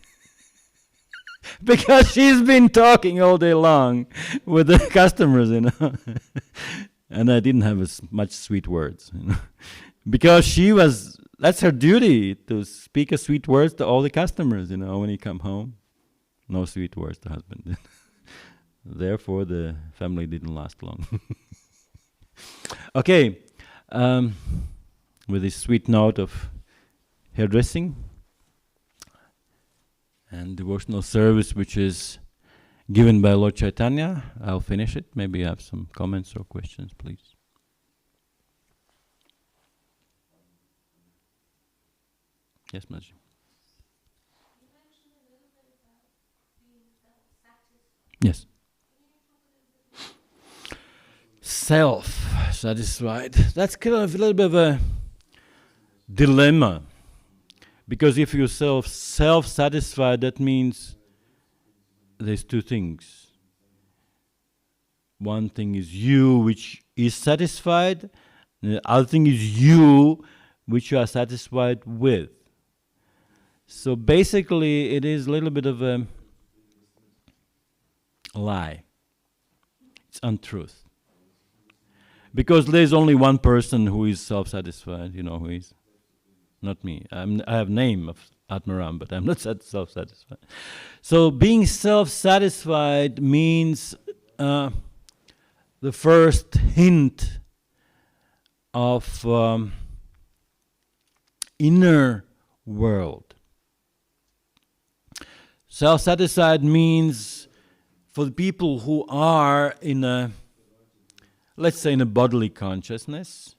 Because she's been talking all day long with the customers, And I didn't have as much sweet words, Because that's her duty, to speak a sweet words to all the customers, when you come home. No sweet words to husband. Therefore, the family didn't last long. Okay, with this sweet note of hairdressing and devotional service, which is given by Lord Chaitanya, I'll finish it. Maybe you have some comments or questions, please. Yes, Maji. You mentioned a little bit about being self-satisfied. Yes. Self-satisfied. That's kind of a little bit of a dilemma. Because if you're self-satisfied, that means there's two things. One thing is you, which is satisfied. And the other thing is you, which you are satisfied with. So basically, it is a little bit of a lie. It's untruth. Because there's only one person who is self-satisfied. You know who is? Not me. I have name of Atmarama, but I'm not self-satisfied. So being self-satisfied means the first hint of inner world. Self-satisfied means for the people who are in a, let's say in a bodily consciousness,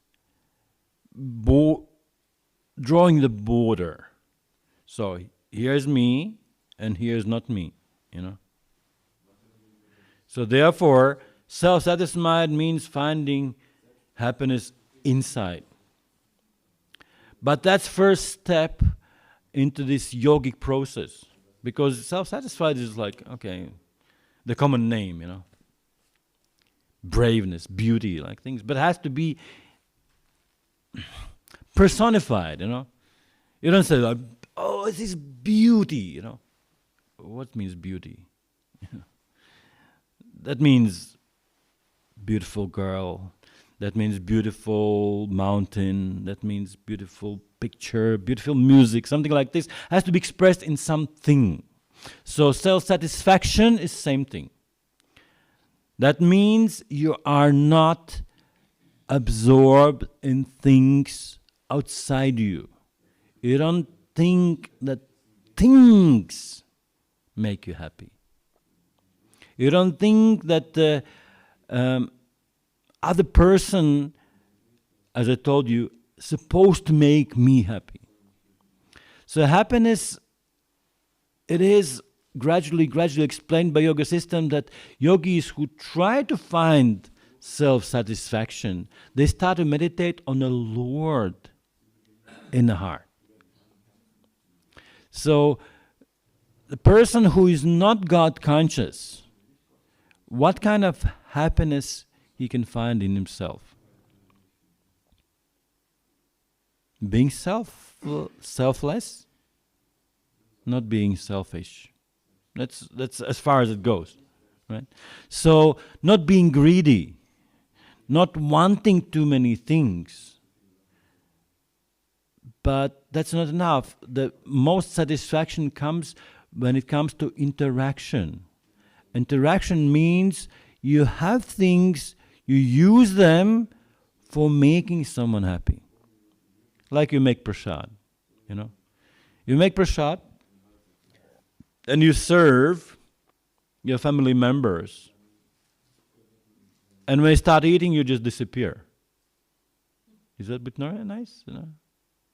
drawing the border. So here's me and here's not me, So therefore, self-satisfied means finding happiness inside. But that's first step into this yogic process. Because self-satisfied is like, okay, the common name, braveness, beauty, like things, but it has to be personified, you know. You don't say, like, oh, this is beauty, you know. What means beauty? That means beautiful girl. That means beautiful mountain. That means beautiful picture, beautiful music, something like this has to be expressed in something. So self-satisfaction is same thing. That means you are not absorbed in things outside you. You don't think that things make you happy. You don't think that the other person, as I told you, supposed to make me happy. So happiness, it is gradually explained by yoga system that yogis who try to find self-satisfaction, they start to meditate on the Lord in the heart. So the person who is not God conscious, what kind of happiness he can find in himself? Being selfless, not being selfish. That's as far as it goes, right? So not being greedy, not wanting too many things. But that's not enough. The most satisfaction comes when it comes to interaction. Interaction means you have things, you use them for making someone happy. Like you make prasad, you know. You make prasad and you serve your family members. And when you start eating, you just disappear. Is that a bit nice? You know?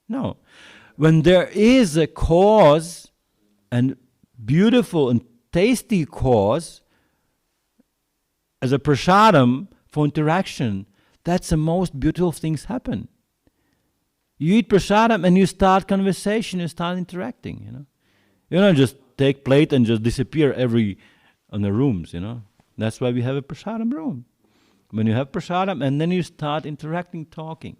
No. When there is a cause, and beautiful and tasty cause, as a prasadam for interaction, that's the most beautiful things happen. You eat prasadam and you start conversation, you start interacting, you know. You don't just take plate and just disappear on the rooms, you know. That's why we have a prasadam room. When you have prasadam and then you start interacting, talking,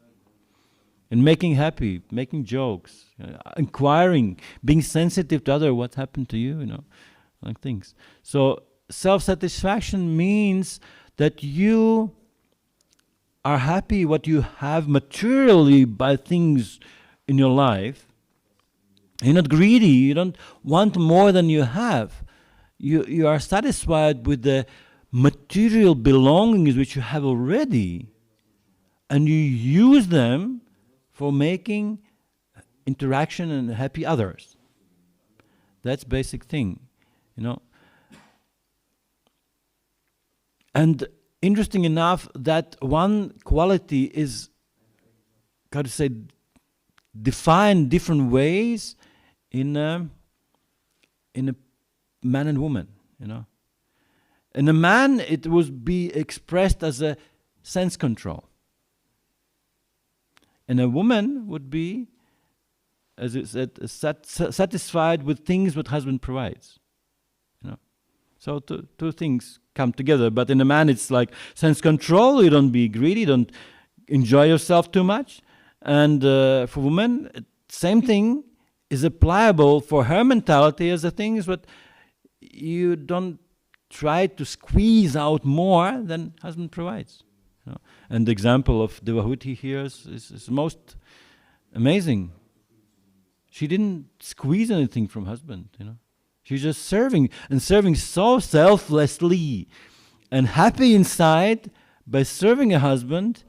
and making happy, making jokes, inquiring, being sensitive to other, what happened to you, you know, like things. So self-satisfaction means that you are happy what you have materially by things in your life. You're not greedy, you don't want more than you have. You are satisfied with the material belongings which you have already, and you use them for making interaction and happy others. That's basic thing, you know. And interesting enough, that one quality is, how to say, defined different ways in a man and woman, you know. In a man, it would be expressed as a sense control. And a woman would be, as it said, satisfied with things what husband provides. You know, so two things come together. But in a man, it's like sense control. You don't be greedy. Don't enjoy yourself too much. And for women, same thing is applicable for her mentality as the things, but you don't try to squeeze out more than husband provides. You know? And the example of Devahuti here is most amazing. She didn't squeeze anything from husband, you know. She's just serving, and serving so selflessly and happy inside by serving a husband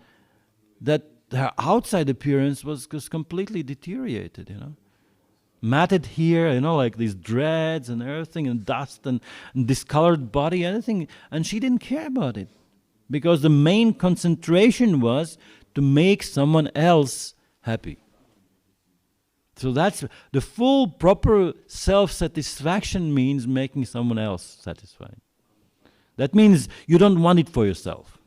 that her outside appearance was completely deteriorated, you know. Matted here, you know, like these dreads and everything, and dust and discolored body, everything, and she didn't care about it. Because the main concentration was to make someone else happy. So that's the full proper self-satisfaction means making someone else satisfied. That means you don't want it for yourself.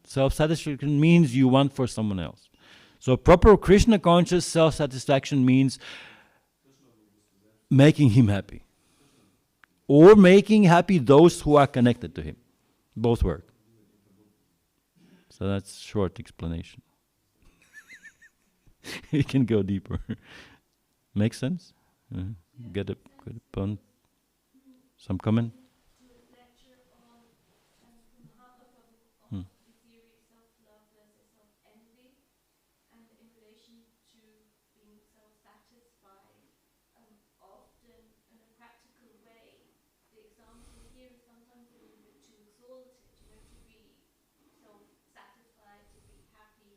Self-satisfaction means you want for someone else. So proper Krishna conscious self-satisfaction means making him happy. Or making happy those who are connected to him. Both work. So that's short explanation. You can go deeper. Make sense? Get a point? Some comment? Do a lecture on Mahatma Prabhu Hmm. on the theory of self-love versus self-envy, and in relation to being self-satisfied, often in a practical way. The example here is sometimes a little bit too exalted, to be self-satisfied, to be happy,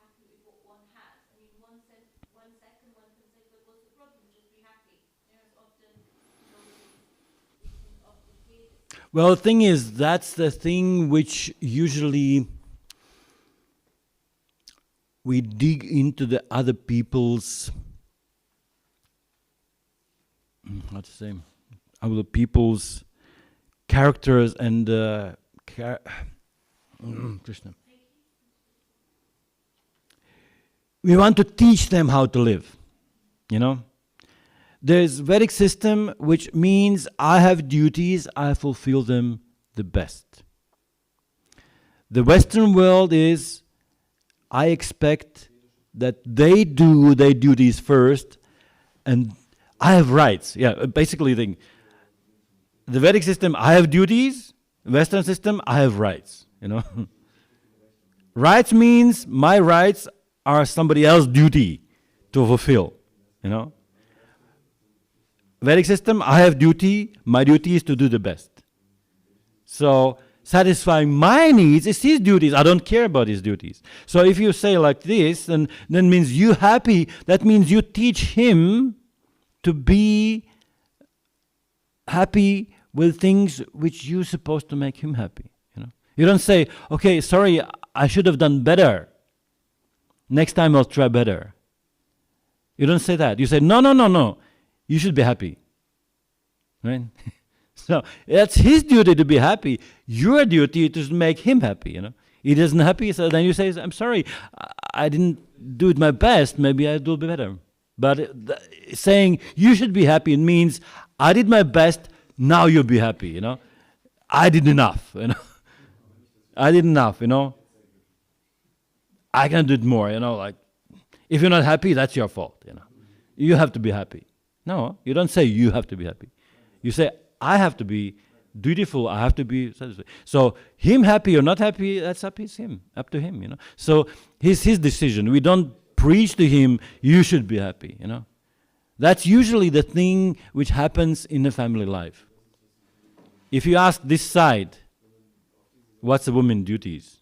happy with what one has. I mean, one second one can say, but what's the problem? Just be happy. It's often, we can often hear this. Well, the thing is, that's the thing which usually we dig into the other people's, how to say, other people's characters and Krishna. We want to teach them how to live, There's Vedic system, which means I have duties, I fulfill them the best. The Western world is, I expect that they do their duties first, and I have rights. Yeah, basically the Vedic system, I have duties. Western system, I have rights. Rights means my rights are somebody else's duty to fulfill. Vedic system, I have duty. My duty is to do the best. So satisfying my needs is his duties. I don't care about his duties. So if you say like this, then means you happy. That means you teach him to be happy with things which you're supposed to make him happy. You don't say, okay, sorry, I should have done better. Next time I'll try better. You don't say that. You say, no. You should be happy. Right? So it's his duty to be happy. Your duty is to make him happy. He isn't happy, so then you say, I'm sorry, I didn't do it my best. Maybe I do be better. But saying you should be happy, it means I did my best. Now you'll be happy. I did enough. I did enough. I can do it more. Like if you're not happy, that's your fault. You have to be happy. No, you don't say you have to be happy. You say I have to be dutiful. I have to be satisfied. So him happy or not happy, that's up to him. So his decision. We don't preach to him. You should be happy. That's usually the thing which happens in a family life. If you ask this side, what's a woman's duties?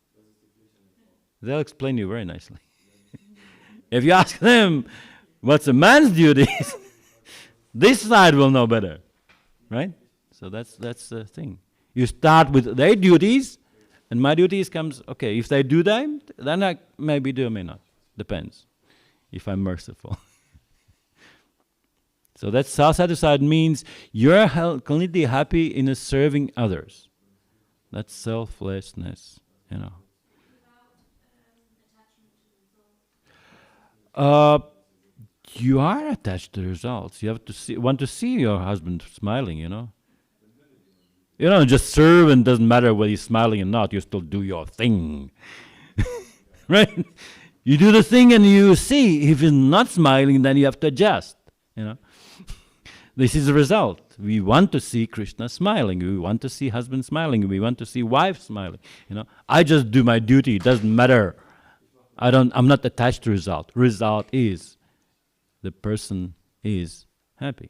They'll explain you very nicely. If you ask them, what's a man's duties? This side will know better, right? So that's the thing. You start with their duties, and my duties comes, okay, if they do them, then I maybe do or may not. Depends, if I'm merciful. So that's self-satisfied means you're completely happy in serving others. That's selflessness, Without attachment to result. You are attached to the results. You have to want to see your husband smiling, You don't just serve and doesn't matter whether he's smiling or not. You still do your thing, right? You do the thing and you see if he's not smiling, then you have to adjust, This is the result. We want to see Krishna smiling. We want to see husband smiling. We want to see wife smiling. I just do my duty. It doesn't matter. I'm not attached to result. Result is the person is happy.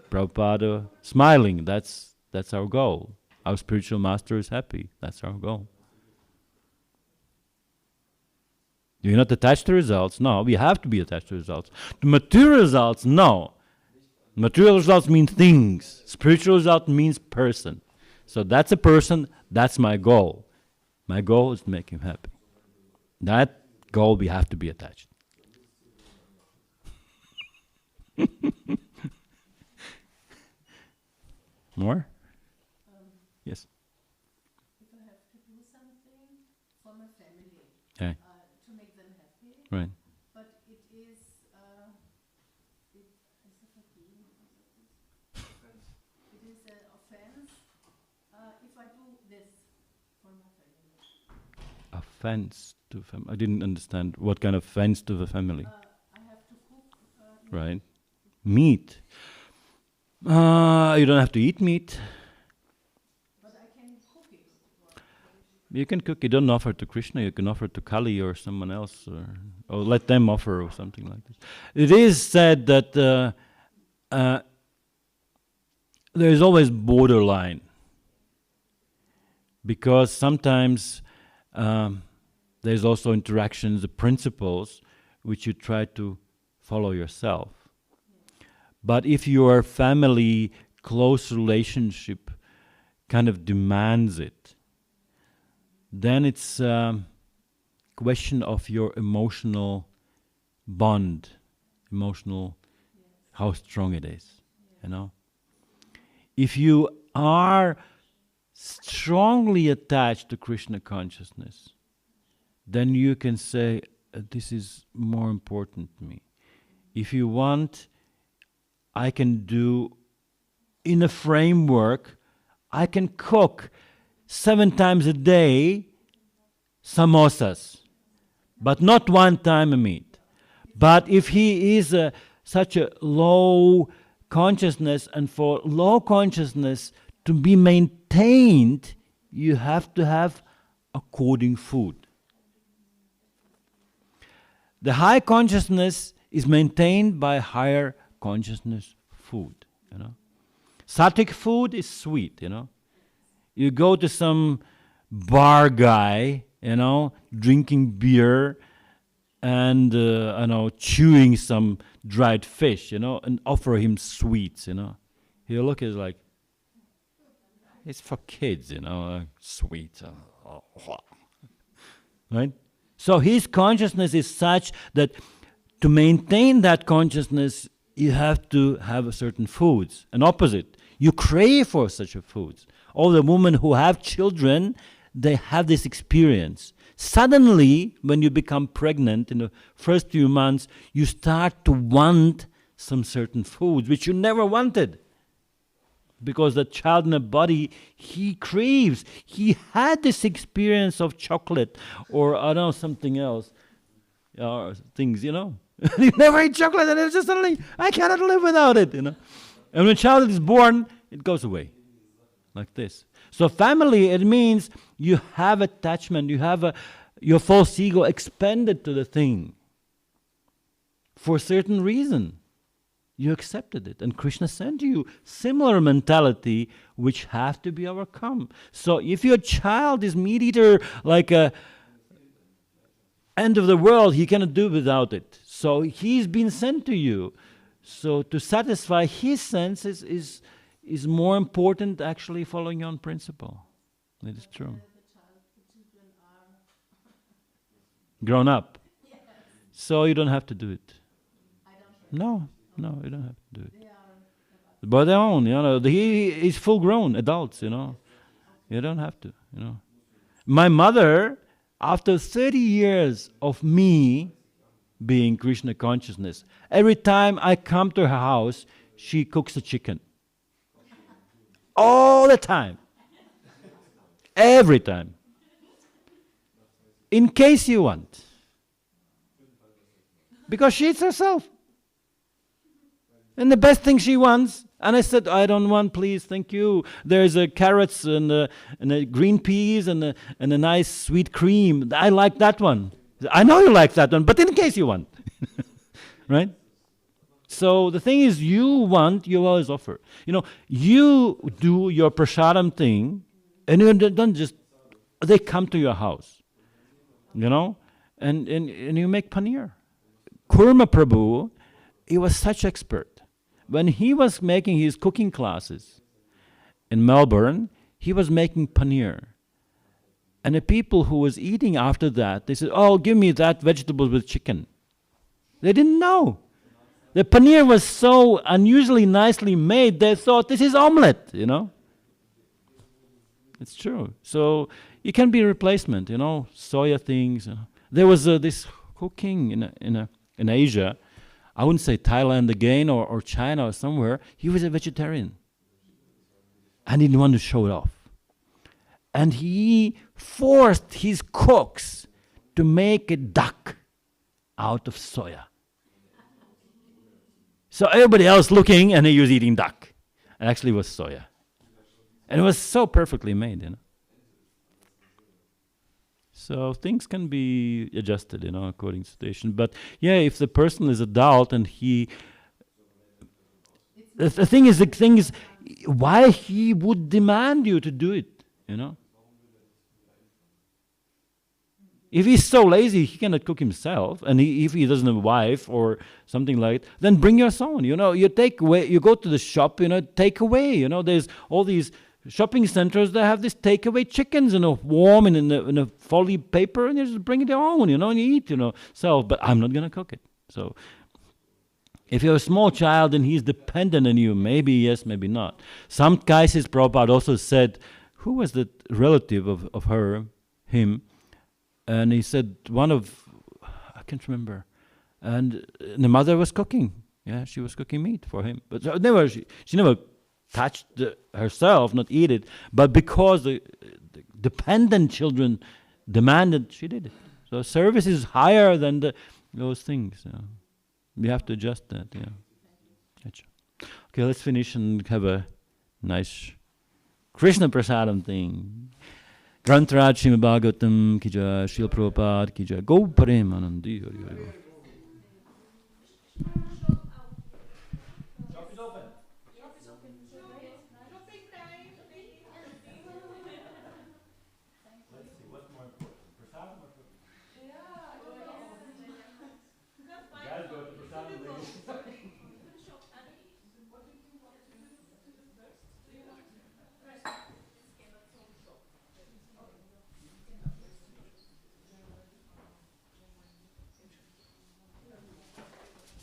Prabhupada smiling. That's our goal. Our spiritual master is happy. That's our goal. You're not attached to results. No, we have to be attached to results. To material results, no. Material results mean things. Spiritual result means person. So that's a person, that's my goal. My goal is to make him happy. That goal we have to be attached. More? Yes. If I have to do something for my family Okay. to make them happy, Right. but it is it is an offense if I do this. offense to family. I didn't understand what kind of offense to the family. I have to cook. Right? Meat. You don't have to eat meat. But I can cook it. You can cook. You don't offer to Krishna. You can offer to Kali or someone else, or let them offer or something like this. It is said that there is always borderline, because sometimes there's also interactions, the principles which you try to follow yourself. But if your family close relationship kind of demands it, then it's a question of your emotional bond, how strong it is, you know. If you are strongly attached to Krishna consciousness, then you can say, this is more important to me. If you want, I can do in a framework, I can cook 7 times a day samosas, but not 1 time a meat. But if he is such a low consciousness, and for low consciousness to be maintained, you have to have according food. The high consciousness is maintained by higher consciousness food, you know. Sattvic food is sweet, you know. You go to some bar guy, you know, drinking beer and chewing some dried fish, you know, and offer him sweets, you know. He'll look at it like, it's for kids, you know, sweets. Right? So his consciousness is such that to maintain that consciousness, you have to have a certain foods. And opposite, you crave for such a foods. All the women who have children, they have this experience. Suddenly, when you become pregnant in the first few months, you start to want some certain foods which you never wanted. Because the child in the body, he craves. He had this experience of chocolate or I don't know, something else. Or things, you know. You never eat chocolate and it's just suddenly, I cannot live without it, you know. And when a child is born, it goes away. Like this. So family, it means you have attachment, you have your false ego expanded to the thing. For a certain reason. You accepted it. And Krishna sent you similar mentality which have to be overcome. So if your child is meat eater like a end of the world, he cannot do without it. So he's been sent to you. So to satisfy his senses is more important actually following your own principle. It is true. The children are Grown up. yes. So you don't have to do it. I don't. No, you don't have to do it. They are By their own, you know. He is full grown adults, you know. You don't have to, you know. My mother, after 30 years of me being Krishna consciousness, every time I come to her house, she cooks a chicken. All the time. Every time. In case you want. Because she eats herself. And the best thing she wants, and I said, I don't want, please, thank you. There's carrots and green peas and a nice sweet cream. I like that one. I know you like that one, but in case you want. Right? So the thing is, you want, you always offer. You know, you do your prasadam thing, and you don't just, they come to your house. You know? And you make paneer. Kurma Prabhu, he was such expert. When he was making his cooking classes in Melbourne, he was making paneer. And the people who was eating after that, they said, oh, give me that vegetable with chicken. They didn't know. The paneer was so unusually nicely made, they thought, this is omelette, you know. It's true. So it can be a replacement, you know, soya things. There was this cooking in Asia. I wouldn't say Thailand again or China or somewhere. He was a vegetarian. And he didn't want to show it off. And he forced his cooks to make a duck out of soya. So everybody else looking, and he was eating duck. And actually it was soya. And it was so perfectly made, So things can be adjusted, according to situation. But yeah, if the person is adult and the thing is, why he would demand you to do it, If he's so lazy, he cannot cook himself, and if he doesn't have a wife or something like that, then bring your son. You take away. You go to the shop. Take away. There's all these shopping centers that have this takeaway chickens, warm in a foil paper, and you just bring it home, and you eat, self. But I'm not gonna cook it. So, if you're a small child and he's dependent on you, maybe yes, maybe not. Some cases, Prabhupada also said, who was the relative of him? And he said I can't remember. And the mother was cooking. Yeah, she was cooking meat for him. But she never touched herself, not eat it. But because the dependent children demanded, she did it. So service is higher than those things. We have to adjust that. Yeah. Okay, let's finish and have a nice Krishna Prasadam thing. Grantaraj Srimad Bhagavatam ki jai, Srila Prabhupada ki jai. Go Premanandi. Hari Hari Bol. Shop is open. Let's see, what's more important? Prasadam or cooking? Guys go to Prasadam, ladies.